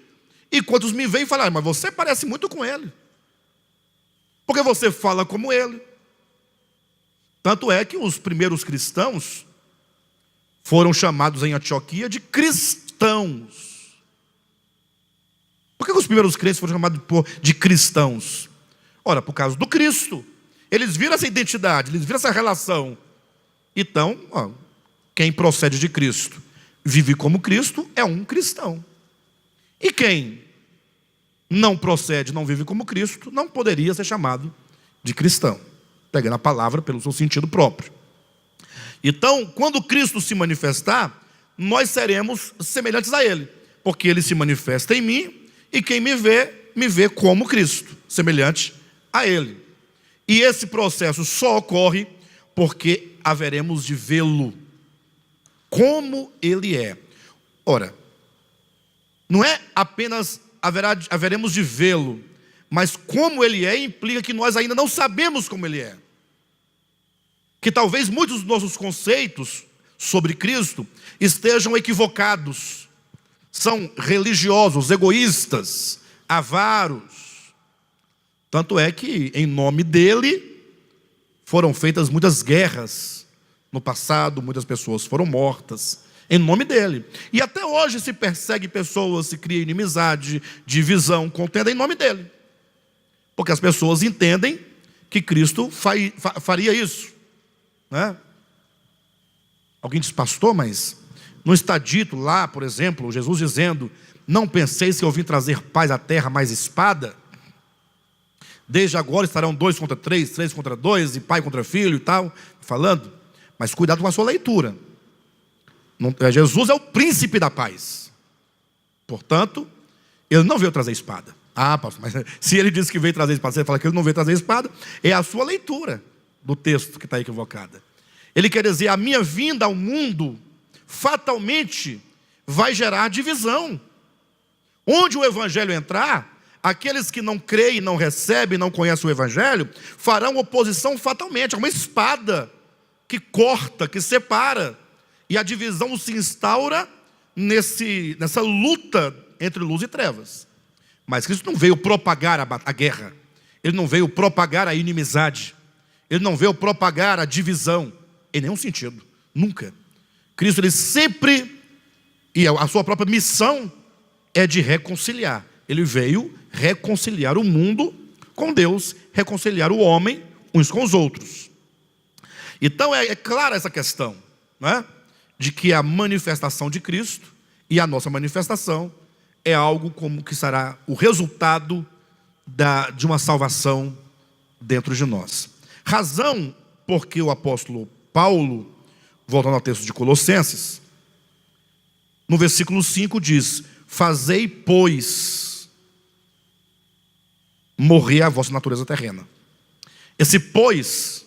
e quantos me veem falam: mas você parece muito com ele, porque você fala como ele. Tanto é que os primeiros cristãos foram chamados em Antioquia de cristãos. Por que os primeiros crentes foram chamados de cristãos? Ora, por causa do Cristo. Eles viram essa identidade, eles viram essa relação. Então, quem procede de Cristo, vive como Cristo, é um cristão. E quem não procede, não vive como Cristo, não poderia ser chamado de cristão, pegando a palavra pelo seu sentido próprio. Então, quando Cristo se manifestar, nós seremos semelhantes a ele, porque ele se manifesta em mim, e quem me vê como Cristo, semelhante a ele. E esse processo só ocorre porque haveremos de vê-lo como ele é. Ora, não é apenas haveremos de vê-lo, mas como ele é implica que nós ainda não sabemos como ele é. Que talvez muitos dos nossos conceitos sobre Cristo estejam equivocados. São religiosos, egoístas, avaros. Tanto é que em nome dele foram feitas muitas guerras no passado, muitas pessoas foram mortas em nome dele. E até hoje se persegue pessoas, se cria inimizade, divisão, contenda em nome dele. Porque as pessoas entendem que Cristo faria isso, né? Alguém diz: pastor, mas não está dito lá, por exemplo, Jesus dizendo: não penseis que eu vim trazer paz à terra, mais espada? Desde agora estarão 2 contra 3, 3 contra 2, e pai contra filho e tal, falando. Mas cuidado com a sua leitura. Jesus é o príncipe da paz. Portanto, ele não veio trazer espada. Ah, pastor, mas se ele disse que veio trazer espada, você fala que ele não veio trazer espada, é a sua leitura do texto que está equivocada. Ele quer dizer: a minha vinda ao mundo fatalmente vai gerar divisão. Onde o evangelho entrar, aqueles que não creem, não recebem, não conhecem o evangelho, farão oposição fatalmente. É uma espada que corta, que separa. E a divisão se instaura nessa luta entre luz e trevas. Mas Cristo não veio propagar a guerra. Ele não veio propagar a inimizade. Ele não veio propagar a divisão. Em nenhum sentido. Nunca. Cristo, ele sempre, e a sua própria missão é de reconciliar. Ele veio reconciliar o mundo com Deus, reconciliar o homem uns com os outros. Então é clara essa questão, não é? De que a manifestação de Cristo e a nossa manifestação é algo como que será o resultado de uma salvação dentro de nós. Razão porque o apóstolo Paulo, voltando ao texto de Colossenses, no versículo 5 diz: fazei, pois, morrer a vossa natureza terrena. Esse pois,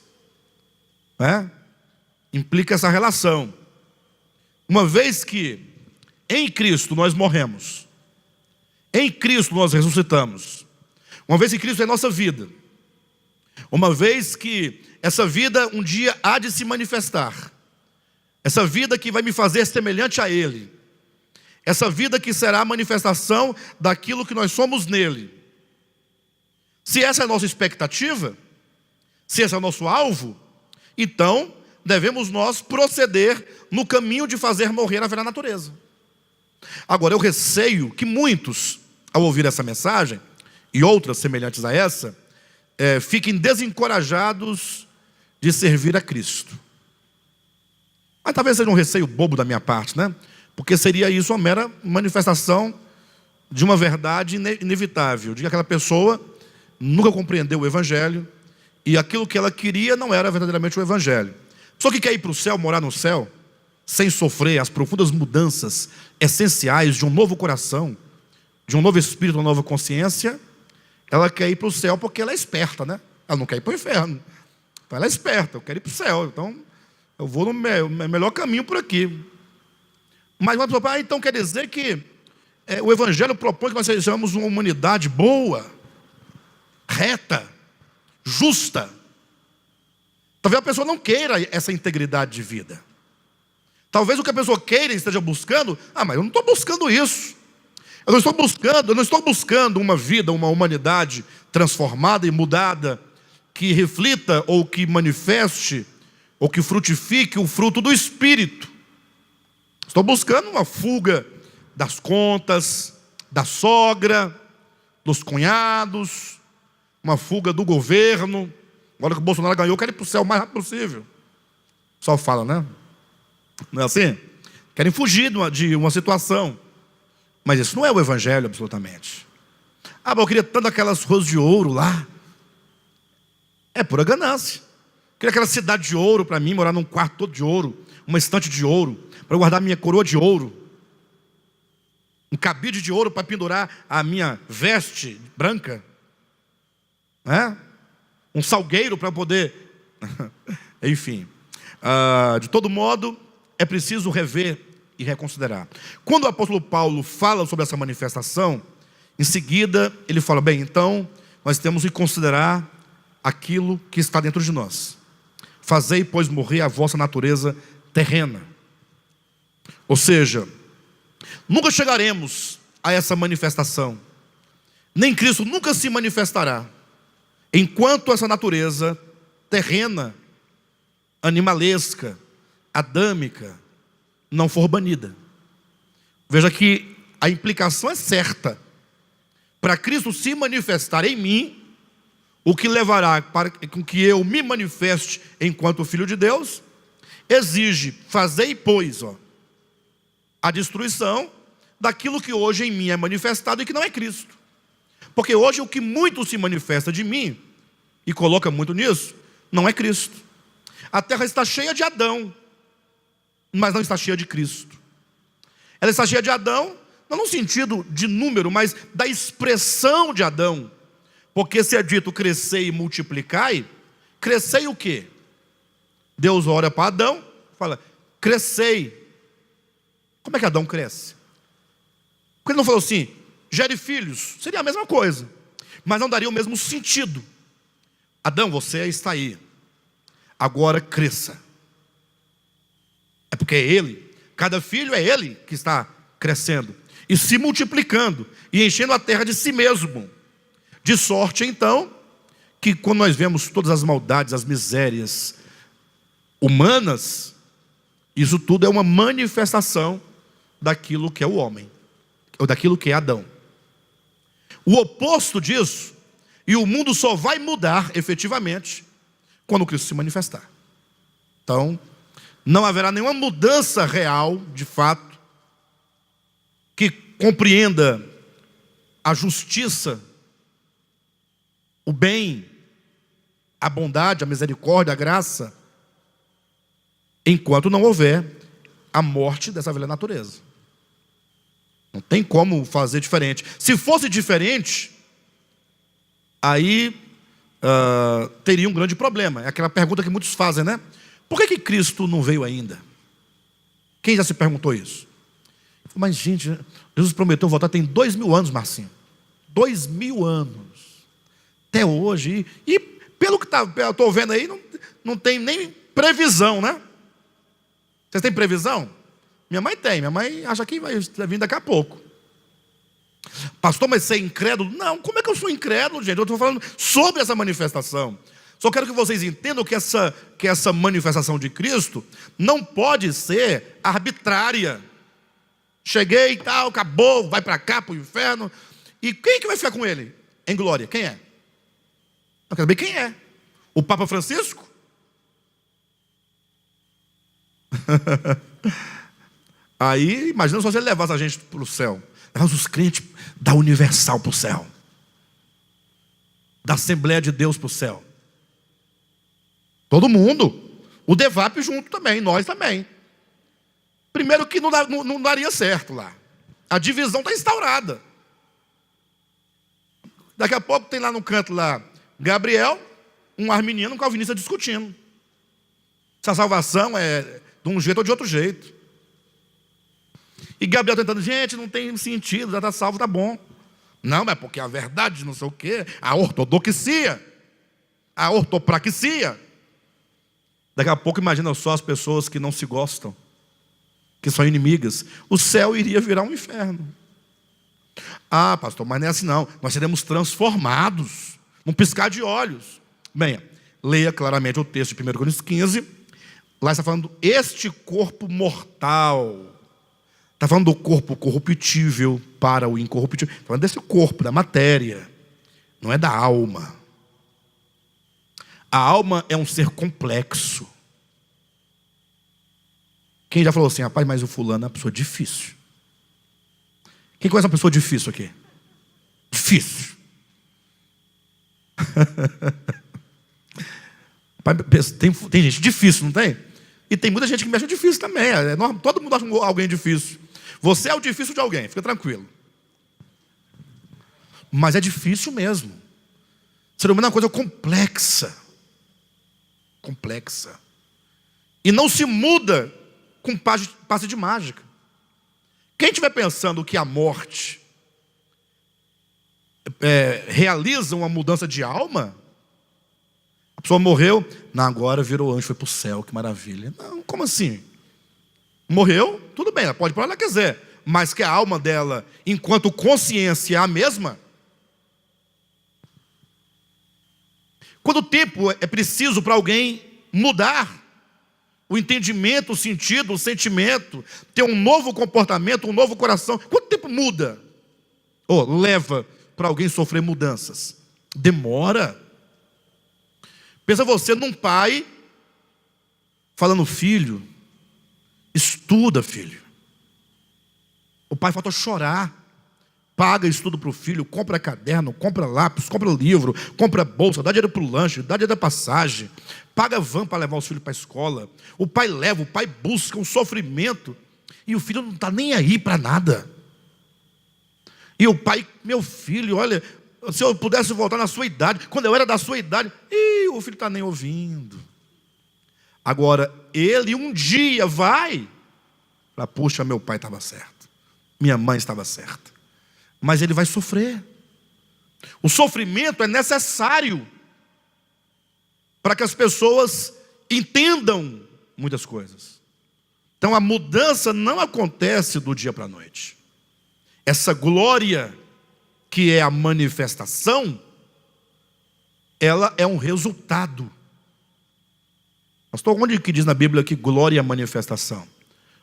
né, implica essa relação. Uma vez que em Cristo nós morremos, em Cristo nós ressuscitamos, uma vez que Cristo é nossa vida, uma vez que essa vida um dia há de se manifestar, essa vida que vai me fazer semelhante a Ele, essa vida que será a manifestação daquilo que nós somos nele. Se essa é a nossa expectativa, se esse é o nosso alvo, então devemos nós proceder no caminho de fazer morrer a velha natureza. Agora, eu receio que muitos, ao ouvir essa mensagem, e outras semelhantes a essa, fiquem desencorajados de servir a Cristo. Mas talvez seja um receio bobo da minha parte, né? Porque seria isso uma mera manifestação de uma verdade inevitável, de que aquela pessoa nunca compreendeu o Evangelho, e aquilo que ela queria não era verdadeiramente o Evangelho. Só que quer ir para o céu, morar no céu, sem sofrer as profundas mudanças essenciais de um novo coração, de um novo espírito, uma nova consciência, ela quer ir para o céu porque ela é esperta, né? Ela não quer ir para o inferno. Então ela é esperta, eu quero ir para o céu, então eu vou no melhor caminho por aqui. Mas uma pessoa, então quer dizer que o Evangelho propõe que nós sejamos uma humanidade boa, reta, justa. Talvez a pessoa não queira essa integridade de vida. Talvez o que a pessoa queira e esteja buscando, mas eu não estou buscando isso. Eu não estou buscando uma vida, uma humanidade transformada e mudada, que reflita ou que manifeste ou que frutifique o fruto do Espírito. Estou buscando uma fuga das contas, da sogra, dos cunhados, uma fuga do governo. Agora que o Bolsonaro ganhou, eu quero ir para o céu o mais rápido possível. Só fala, né? Não é assim? Querem fugir de uma situação. Mas isso não é o Evangelho, absolutamente. Mas eu queria tanto aquelas ruas de ouro lá. É pura ganância. Eu queria aquela cidade de ouro para mim, morar num quarto todo de ouro, uma estante de ouro, para guardar minha coroa de ouro, um cabide de ouro para pendurar a minha veste branca, né? Um salgueiro para poder... Enfim, de todo modo, é preciso rever e reconsiderar. Quando o apóstolo Paulo fala sobre essa manifestação, em seguida ele fala, bem, então nós temos que considerar aquilo que está dentro de nós. Fazei, pois, morrer a vossa natureza terrena. Ou seja, nunca chegaremos a essa manifestação, nem Cristo nunca se manifestará, enquanto essa natureza terrena, animalesca, adâmica, não for banida. Veja que a implicação é certa. Para Cristo se manifestar em mim, o que levará para que eu me manifeste enquanto Filho de Deus, exige, fazei, pois, a destruição daquilo que hoje em mim é manifestado e que não é Cristo. Porque hoje o que muito se manifesta de mim, e coloca muito nisso, não é Cristo. A terra está cheia de Adão, mas não está cheia de Cristo. Ela está cheia de Adão, não no sentido de número, mas da expressão de Adão. Porque se é dito crescei e multiplicai, crescei o quê? Deus olha para Adão, fala, crescei. Como é que Adão cresce? Porque ele não falou assim, gere filhos, seria a mesma coisa, mas não daria o mesmo sentido. Adão, você está aí, agora cresça. É porque é ele, cada filho é ele que está crescendo. e se multiplicando, e enchendo a terra de si mesmo. De sorte, então, que quando nós vemos todas as maldades, as misérias humanas, isso tudo é uma manifestação daquilo que é o homem, ou daquilo que é Adão. O oposto disso, e o mundo só vai mudar efetivamente quando Cristo se manifestar. Então, não haverá nenhuma mudança real, de fato, que compreenda a justiça, o bem, a bondade, a misericórdia, a graça, enquanto não houver a morte dessa velha natureza. Não tem como fazer diferente. Se fosse diferente, aí teria um grande problema. É aquela pergunta que muitos fazem, né? Por que Cristo não veio ainda? Quem já se perguntou isso? Mas, gente, Jesus prometeu voltar tem 2000 anos, Marcinho. 2000 anos. Até hoje. E pelo que eu estou vendo aí, não tem nem previsão, né? Vocês têm previsão? Minha mãe tem. Minha mãe acha que vai vir daqui a pouco. Pastor, mas você é incrédulo? Não, como é que eu sou incrédulo, gente? Eu estou falando sobre essa manifestação. Só quero que vocês entendam que essa manifestação de Cristo não pode ser arbitrária. Cheguei e tal, acabou, vai para cá, para o inferno. E quem que vai ficar com ele? Em glória, quem é? Eu quero saber quem é. O Papa Francisco? Aí, imagina só se ele levasse a gente para o céu. Levasse os crentes da Universal para o céu. Da Assembleia de Deus para o céu. Todo mundo. O DEVAP junto também, nós também. Primeiro que não daria certo lá. A divisão está instaurada. Daqui a pouco tem lá no canto lá, Gabriel, um arminiano e um calvinista discutindo. Se a salvação é de um jeito ou de outro jeito. E Gabriel tentando, gente, não tem sentido, já está salvo, tá bom. Não, é porque a verdade, não sei o quê, a ortodoxia, a ortopraxia. Daqui a pouco imagina só as pessoas que não se gostam, que são inimigas. O céu iria virar um inferno. Ah, pastor, mas não é assim não. Nós seremos transformados num piscar de olhos. Bem, leia claramente o texto de 1 Coríntios 15. Lá está falando este corpo mortal. Está falando do corpo corruptível para o incorruptível. Está falando desse corpo, da matéria. Não é da alma. A alma é um ser complexo. Quem já falou assim, rapaz, mas o fulano é uma pessoa difícil. Quem conhece uma pessoa difícil aqui? Difícil. Tem gente difícil, não tem? E tem muita gente que me acha difícil também. Todo mundo acha alguém difícil. Você é o difícil de alguém, fica tranquilo. Mas é difícil mesmo. Ser humano é uma coisa complexa. Complexa. E não se muda com passe de mágica. Quem estiver pensando que a morte realiza uma mudança de alma, a pessoa morreu, não, agora virou anjo, foi para o céu, que maravilha. Não, como assim? Morreu, tudo bem, ela pode ir para onde ela quiser, mas que a alma dela, enquanto consciência, é a mesma. Quanto tempo é preciso para alguém mudar o entendimento, o sentido, o sentimento, ter um novo comportamento, um novo coração? Quanto tempo muda? Leva para alguém sofrer mudanças? Demora. Pensa você num pai falando, filho, estuda, filho. O pai falta chorar. Paga estudo para o filho, compra caderno, compra lápis, compra livro, compra bolsa, dá dinheiro para o lanche, dá dinheiro da passagem, paga van para levar os filhos para a escola. O pai leva, o pai busca um sofrimento, e o filho não está nem aí para nada. E o pai, meu filho, olha, se eu pudesse voltar na sua idade, quando eu era da sua idade, o filho está nem ouvindo. Agora, ele um dia vai, puxa, meu pai estava certo, minha mãe estava certa. Mas ele vai sofrer. O sofrimento é necessário para que as pessoas entendam muitas coisas. Então a mudança não acontece do dia para a noite. Essa glória, que é a manifestação, ela é um resultado. Pastor, onde que diz na Bíblia que glória é manifestação?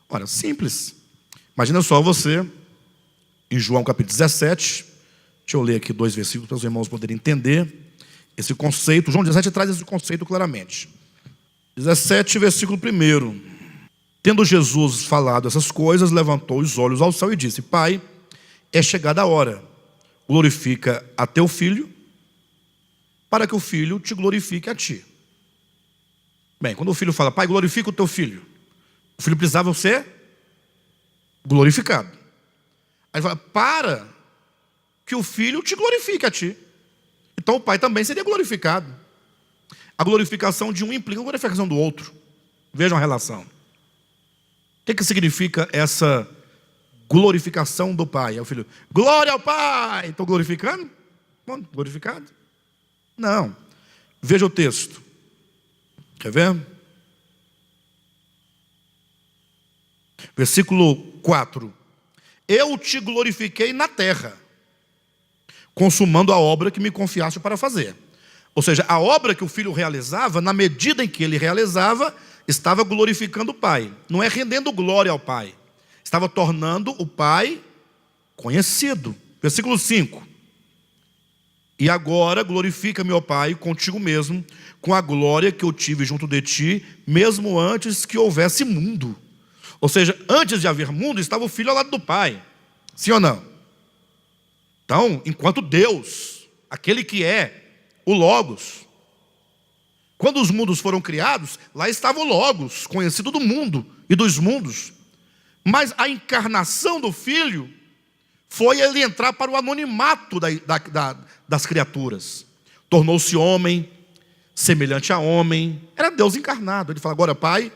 Ora, simples. Imagina só você, em João capítulo 17, deixa eu ler aqui 2 versículos para os irmãos poderem entender esse conceito. João 17 traz esse conceito claramente. 17, versículo 1. Tendo Jesus falado essas coisas, levantou os olhos ao céu e disse: Pai, é chegada a hora, glorifica a teu filho, para que o filho te glorifique a ti. Bem, quando o filho fala: Pai, glorifica o teu filho, o filho precisava ser glorificado. Aí ele fala: para que o filho te glorifique a ti. Então o pai também seria glorificado. A glorificação de um implica a glorificação do outro. Vejam a relação. O que significa essa glorificação do pai? É o filho: glória ao pai. Estou glorificando? Bom, glorificado? Não. Veja o texto. Quer ver? Versículo 4. Eu te glorifiquei na terra, consumando a obra que me confiaste para fazer. Ou seja, a obra que o filho realizava, na medida em que ele realizava, estava glorificando o pai. Não é rendendo glória ao pai, estava tornando o pai conhecido. Versículo 5. E agora glorifica-me, ó Pai, contigo mesmo, com a glória que eu tive junto de ti, mesmo antes que houvesse mundo. Ou seja, antes de haver mundo, estava o filho ao lado do pai. Sim ou não? Então, enquanto Deus, aquele que é o Logos, quando os mundos foram criados, lá estava o Logos, conhecido do mundo e dos mundos. Mas a encarnação do Filho foi ele entrar para o anonimato das criaturas. Tornou-se homem, semelhante a homem. Era Deus encarnado. Ele fala: agora, Pai,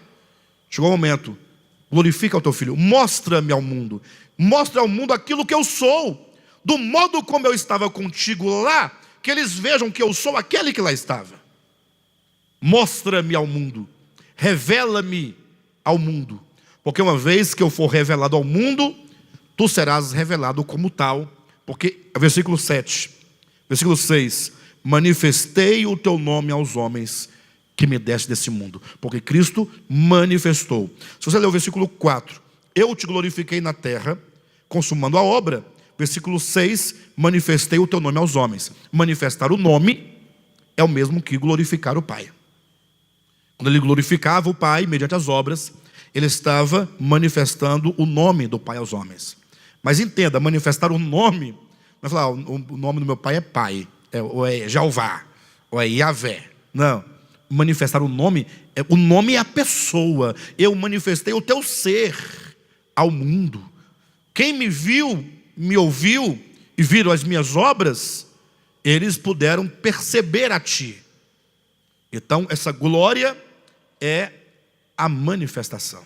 chegou o momento, glorifica o teu filho, mostra-me ao mundo, mostra ao mundo aquilo que eu sou, do modo como eu estava contigo lá, que eles vejam que eu sou aquele que lá estava. Mostra-me ao mundo, revela-me ao mundo, porque uma vez que eu for revelado ao mundo, tu serás revelado como tal. Porque, versículo 7, versículo 6, manifestei o teu nome aos homens que me deste desse mundo. Porque Cristo manifestou. Se você ler o versículo 4, eu te glorifiquei na terra, consumando a obra. Versículo 6, manifestei o teu nome aos homens. Manifestar o nome é o mesmo que glorificar o Pai. Quando ele glorificava o Pai, mediante as obras, ele estava manifestando o nome do Pai aos homens. Mas entenda, manifestar o nome, não é falar: o nome do meu pai é Pai, ou é Jeová, ou é Yahvé. Não. Manifestar o nome é a pessoa. Eu manifestei o teu ser ao mundo. Quem me viu, me ouviu e viram as minhas obras, eles puderam perceber a ti. Então essa glória é a manifestação.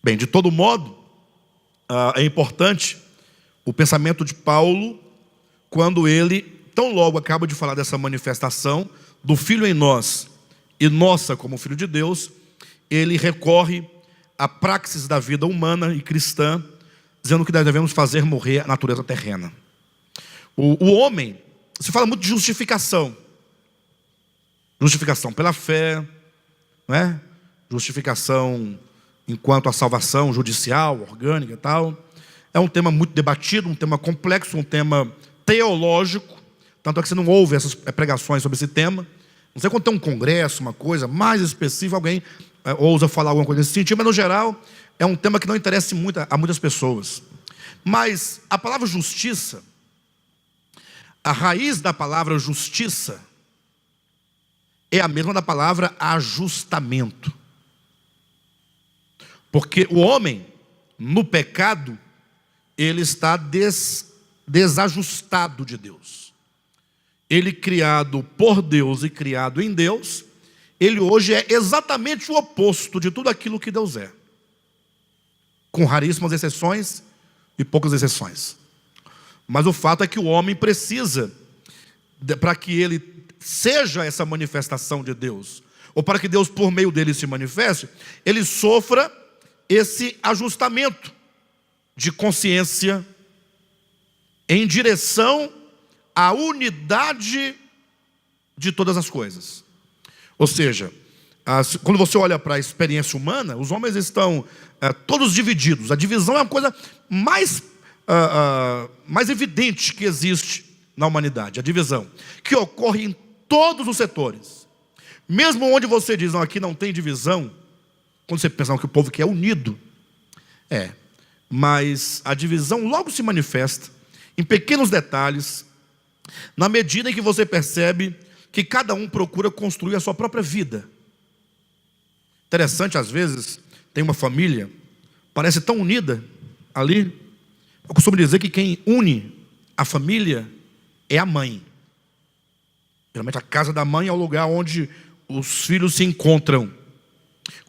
Bem, de todo modo, é importante o pensamento de Paulo, quando ele, tão logo acaba de falar dessa manifestação do Filho em nós e nossa como Filho de Deus, ele recorre à praxis da vida humana e cristã, dizendo que nós devemos fazer morrer a natureza terrena. O homem, se fala muito de justificação. Justificação pela fé, não é? Justificação enquanto a salvação judicial, orgânica e tal. É um tema muito debatido, um tema complexo, um tema teológico. Tanto é que você não ouve essas pregações sobre esse tema. Não sei quando tem um congresso, uma coisa mais específica, alguém ousa falar alguma coisa nesse sentido, mas no geral é um tema que não interessa muito a muitas pessoas. Mas a palavra justiça, a raiz da palavra justiça é a mesma da palavra ajustamento. Porque o homem, no pecado, ele está desajustado de Deus. Ele criado por Deus e criado em Deus, ele hoje é exatamente o oposto de tudo aquilo que Deus é. Com raríssimas exceções e poucas exceções. Mas o fato é que o homem precisa, para que ele seja essa manifestação de Deus, ou para que Deus por meio dele se manifeste, ele sofra esse ajustamento. de consciência em direção à unidade de todas as coisas. Ou seja, quando você olha para a experiência humana, os homens estão todos divididos. A divisão é a coisa mais evidente que existe na humanidade. A divisão, que ocorre em todos os setores. Mesmo onde você diz, não, aqui não tem divisão, quando você pensa que o povo que é unido, mas a divisão logo se manifesta em pequenos detalhes, na medida em que você percebe que cada um procura construir a sua própria vida. Interessante, às vezes, tem uma família, parece tão unida ali. Eu costumo dizer que quem une a família é a mãe. Geralmente a casa da mãe é o lugar onde os filhos se encontram.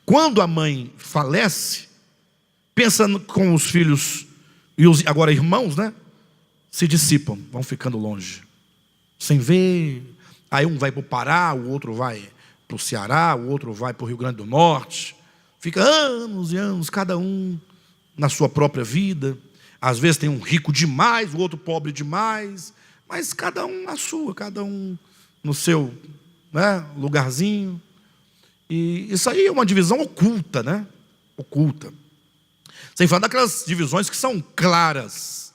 Quando a mãe falece, pensa com os filhos, e os agora irmãos, né? Se dissipam, vão ficando longe, sem ver. Aí um vai para o Pará, o outro vai para o Ceará, o outro vai para o Rio Grande do Norte. Fica anos e anos, cada um na sua própria vida. Às vezes tem um rico demais, o outro pobre demais, mas cada um na sua, cada um no seu, né, lugarzinho. E isso aí é uma divisão oculta, né? Oculta. Sem falar daquelas divisões que são claras,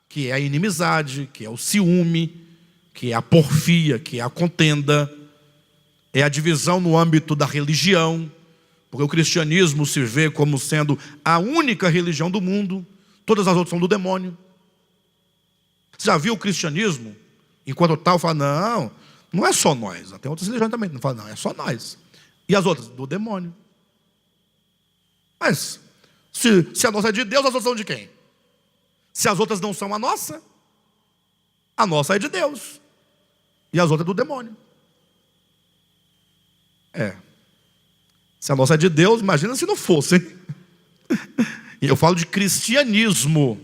que é a inimizade, que é o ciúme, que é a porfia, que é a contenda, é a divisão no âmbito da religião, porque o cristianismo se vê como sendo a única religião do mundo, todas as outras são do demônio. Você já viu o cristianismo, enquanto tal, fala, não é só nós, tem outras religiões também, não fala, não, é só nós. E as outras? Do demônio. Mas, se a nossa é de Deus, as outras são de quem? Se as outras não são a nossa é de Deus. E as outras é do demônio. Se a nossa é de Deus, imagina se não fosse, hein? E eu falo de cristianismo,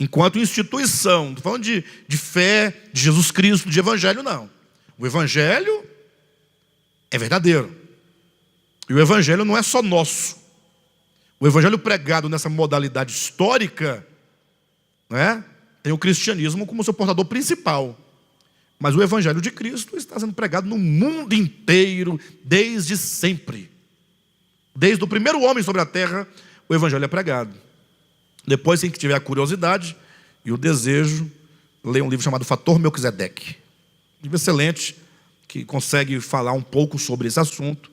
enquanto instituição. Não estou falando de fé, de Jesus Cristo, de evangelho, não. O evangelho é verdadeiro. E o evangelho não é só nosso. O evangelho pregado nessa modalidade histórica, né, tem o cristianismo como seu portador principal. Mas o evangelho de Cristo está sendo pregado no mundo inteiro, desde sempre. Desde o primeiro homem sobre a terra, o evangelho é pregado. Depois, quem tiver a curiosidade e o desejo, leia um livro chamado Fator Melquisedeque. Um livro excelente, que consegue falar um pouco sobre esse assunto.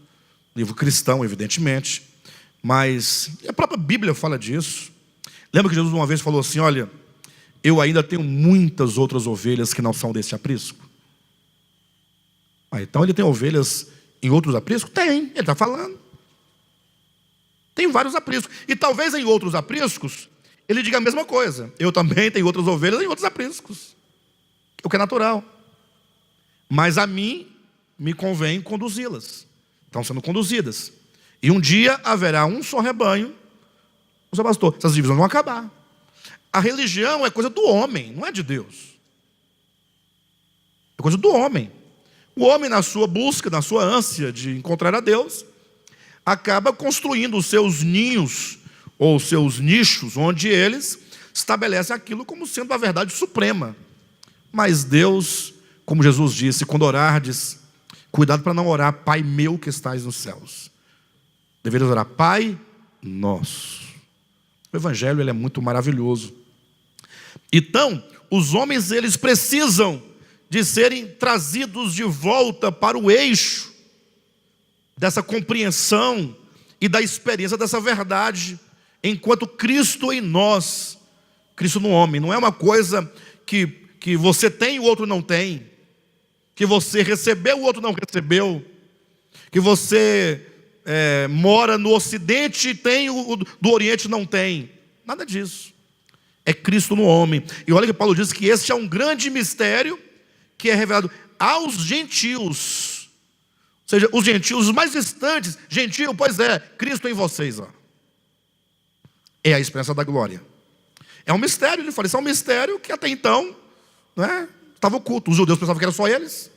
Livro cristão, evidentemente. Mas a própria Bíblia fala disso. Lembra que Jesus uma vez falou assim, olha, eu ainda tenho muitas outras ovelhas que não são desse aprisco. Então ele tem ovelhas em outros apriscos? Tem, ele está falando. Tem vários apriscos. E talvez em outros apriscos, ele diga a mesma coisa. Eu também tenho outras ovelhas em outros apriscos. O que é natural. Mas a mim, me convém conduzi-las. Estão sendo conduzidas. E um dia haverá um só rebanho. O seu pastor, essas divisões vão acabar. A religião é coisa do homem, não é de Deus. É coisa do homem. O homem, na sua busca, na sua ânsia de encontrar a Deus, acaba construindo os seus ninhos, ou seus nichos, onde eles estabelecem aquilo como sendo a verdade suprema. Mas Deus, como Jesus disse, quando orardes, cuidado para não orar, Pai meu que estás nos céus. Deveria orar, Pai nosso. O evangelho ele é muito maravilhoso. Então, os homens eles precisam de serem trazidos de volta para o eixo dessa compreensão e da experiência dessa verdade, enquanto Cristo em nós, Cristo no homem. Não é uma coisa que você tem e o outro não tem, que você recebeu e o outro não recebeu, que você mora no Ocidente e tem o do Oriente não tem. Nada disso. É Cristo no homem. E olha que Paulo diz que este é um grande mistério que é revelado aos gentios. Ou seja, os gentios, os mais distantes. Gentio, pois é, Cristo em vocês. É a esperança da glória. É um mistério, ele fala. Isso é um mistério que até então, né, estava oculto. Os judeus pensavam que era só eles.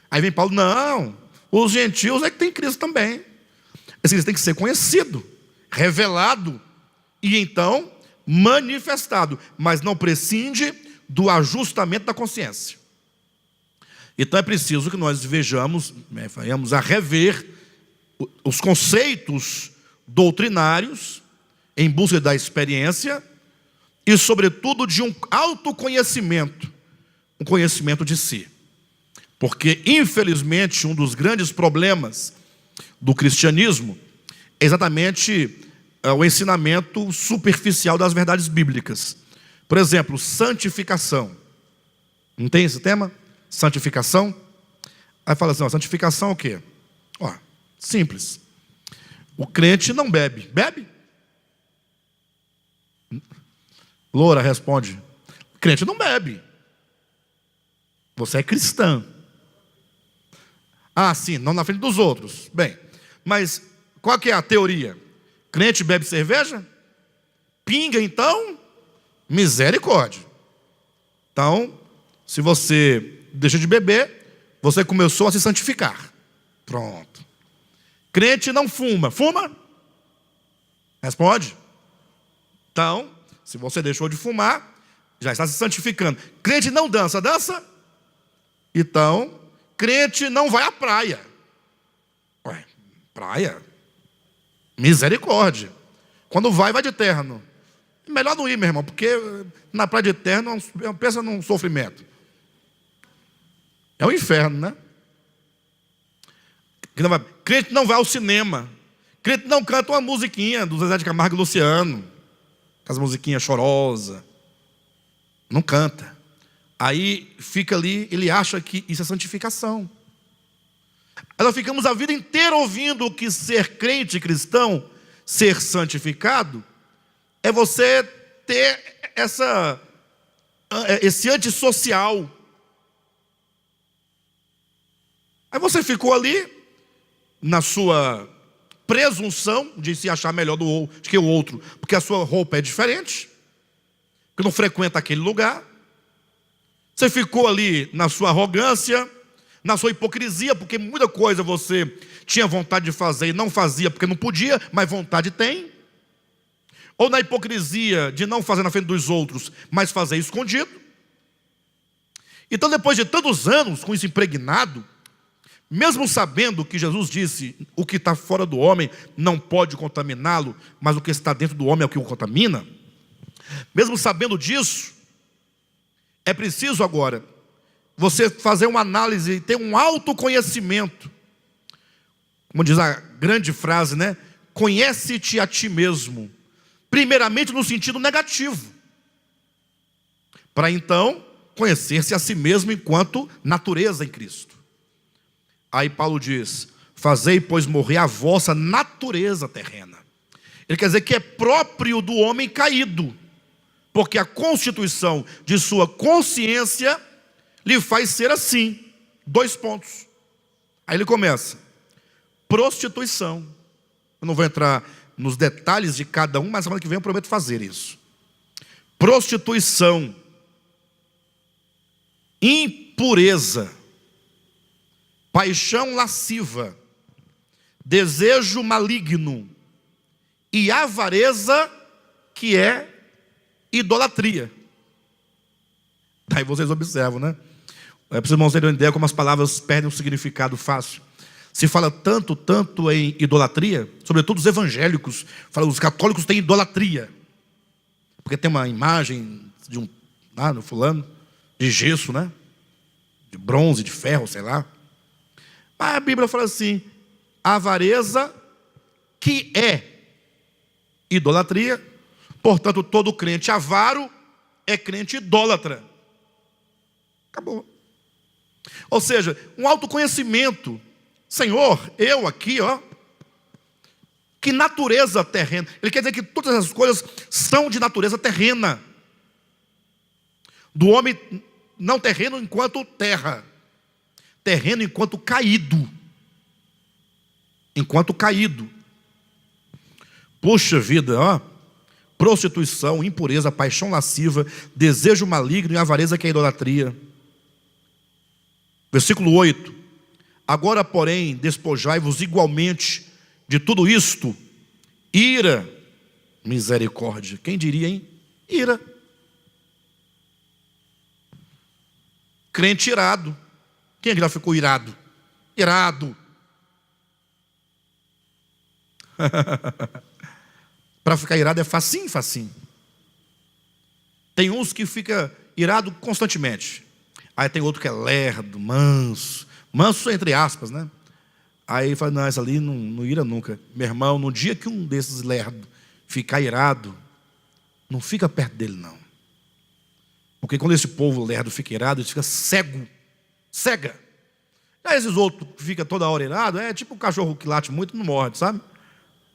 Aí vem Paulo, não, os gentios é que tem Cristo também. Eles têm que ser conhecido, revelado. E então, manifestado, mas não prescinde do ajustamento da consciência. Então é preciso que nós venhamos a rever os conceitos doutrinários em busca da experiência e, sobretudo, de um autoconhecimento, um conhecimento de si. Porque, infelizmente, um dos grandes problemas do cristianismo é exatamente o ensinamento superficial das verdades bíblicas. Por exemplo, santificação. Não tem esse tema? Santificação? Aí fala assim, santificação é o quê? Simples. O crente não bebe. Bebe? Loura responde, o crente não bebe. Você é cristã. Sim, não na frente dos outros. Bem, mas qual que é a teoria? Crente bebe cerveja? Pinga, então? Misericórdia. Então, se você deixa de beber, você começou a se santificar. Pronto. Crente não fuma. Fuma? Responde. Então, se você deixou de fumar, já está se santificando. Crente não dança. Dança? Então, crente não vai à praia. Praia? Misericórdia. Quando vai de terno. Melhor não ir, meu irmão, porque na praia de terno, pensa num sofrimento. É o inferno, né? Crente não vai ao cinema. Crente não canta uma musiquinha do Zezé de Camargo e Luciano. As musiquinhas chorosas. Não canta. Aí fica ali, ele acha que isso é santificação. Nós ficamos a vida inteira ouvindo que ser crente cristão, ser santificado, é você ter esse antissocial. Aí você ficou ali, na sua presunção de se achar melhor do que o outro, porque a sua roupa é diferente, porque não frequenta aquele lugar. Você ficou ali na sua arrogância, na sua hipocrisia, porque muita coisa você tinha vontade de fazer e não fazia porque não podia, mas vontade tem. Ou na hipocrisia de não fazer na frente dos outros, mas fazer escondido. Então, depois de tantos anos com isso impregnado, mesmo sabendo que Jesus disse, o que está fora do homem não pode contaminá-lo, mas o que está dentro do homem é o que o contamina, mesmo sabendo disso, é preciso agora você fazer uma análise e ter um autoconhecimento. Como diz a grande frase, né? Conhece-te a ti mesmo. Primeiramente no sentido negativo. Para então conhecer-se a si mesmo enquanto natureza em Cristo. Aí Paulo diz, fazei, pois, morrer a vossa natureza terrena. Ele quer dizer que é próprio do homem caído. Porque a constituição de sua consciência lhe faz ser assim. 2 pontos. Aí ele começa. Prostituição. Eu não vou entrar nos detalhes de cada um, mas semana que vem eu prometo fazer isso. Prostituição. Impureza. Paixão lasciva. Desejo maligno. E avareza, que é idolatria. Daí vocês observam, né? É para os irmãos terem uma ideia como as palavras perdem o significado fácil. Se fala tanto em idolatria, sobretudo os evangélicos, os católicos têm idolatria. Porque tem uma imagem de no fulano, de gesso, né? De bronze, de ferro, sei lá. Mas a Bíblia fala assim, avareza, que é idolatria. Portanto, todo crente avaro é crente idólatra. Acabou. Ou seja, um autoconhecimento. Senhor, eu aqui, que natureza terrena. Ele quer dizer que todas as coisas são de natureza terrena. Do homem não terreno enquanto terra. Terreno enquanto caído. Enquanto caído. Puxa vida, prostituição, impureza, paixão lasciva, desejo maligno e avareza, que é idolatria. Versículo 8. Agora, porém, despojai-vos igualmente de tudo isto: ira, misericórdia. Quem diria, hein? Ira. Crente irado. Quem é que já ficou irado? Irado. Para ficar irado é facinho, facinho. Tem uns que fica irado constantemente. Aí tem outro que é lerdo, manso. Manso entre aspas, né? Aí fala, não, essa ali não ira nunca. Meu irmão, no dia que um desses lerdos ficar irado, não fica perto dele, não. Porque quando esse povo lerdo fica irado, ele fica cego. Cega. Aí esses outros que ficam toda hora irado, é tipo um cachorro que late muito e não morde, sabe?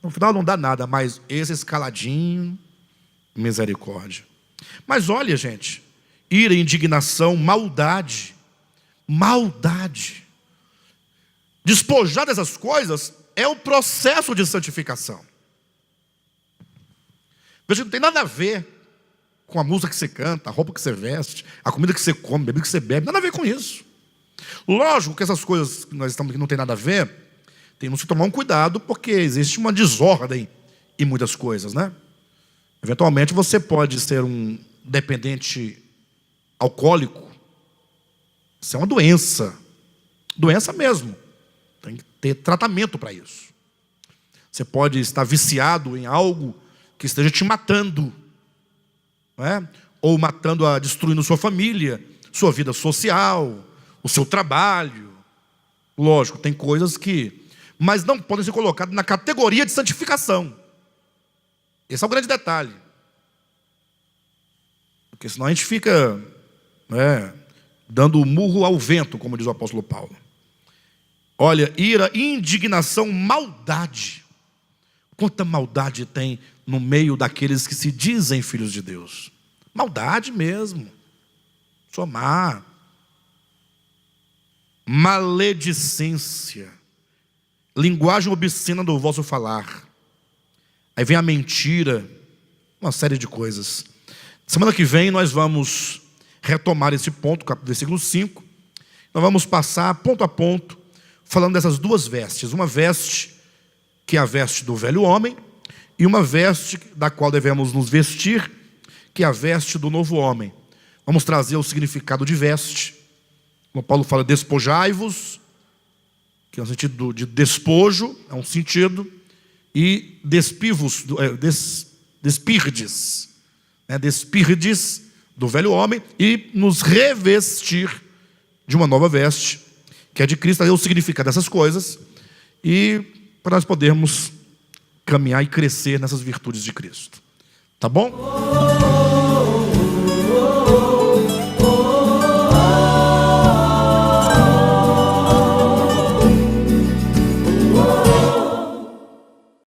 No final não dá nada, mas esse escaladinho, misericórdia. Mas olha, gente, ira, indignação, maldade. Maldade. Despojar dessas coisas é o processo de santificação. Veja, não tem nada a ver com a música que você canta, a roupa que você veste, a comida que você come, a bebida que você bebe, nada a ver com isso. Lógico que essas coisas que nós estamos aqui não tem nada a ver, temos que tomar um cuidado, porque existe uma desordem em muitas coisas, né? Eventualmente você pode ser um dependente alcoólico. Isso é uma doença. Doença mesmo. Tem que ter tratamento para isso. Você pode estar viciado em algo que esteja te matando, não é? Ou destruindo sua família, sua vida social, o seu trabalho. Lógico, tem coisas que... mas não podem ser colocadas na categoria de santificação. Esse é o grande detalhe. Porque senão a gente fica dando murro ao vento, como diz o apóstolo Paulo. Olha, ira, indignação, maldade. Quanta maldade tem no meio daqueles que se dizem filhos de Deus. Maldade mesmo. Somar. Maledicência. Linguagem obscena do vosso falar. Aí vem a mentira. Uma série de coisas. Semana que vem nós vamos retomar esse ponto, versículo 5. Nós vamos passar ponto a ponto, falando dessas duas vestes. Uma veste que é a veste do velho homem, e uma veste da qual devemos nos vestir, que é a veste do novo homem. Vamos trazer o significado de veste. Como Paulo fala, despojai-vos, que é um sentido de despojo, é um sentido, e despirdes, despirdes do velho homem, e nos revestir de uma nova veste, que é de Cristo. É o significado dessas coisas, e para nós podermos caminhar e crescer nessas virtudes de Cristo. Tá bom?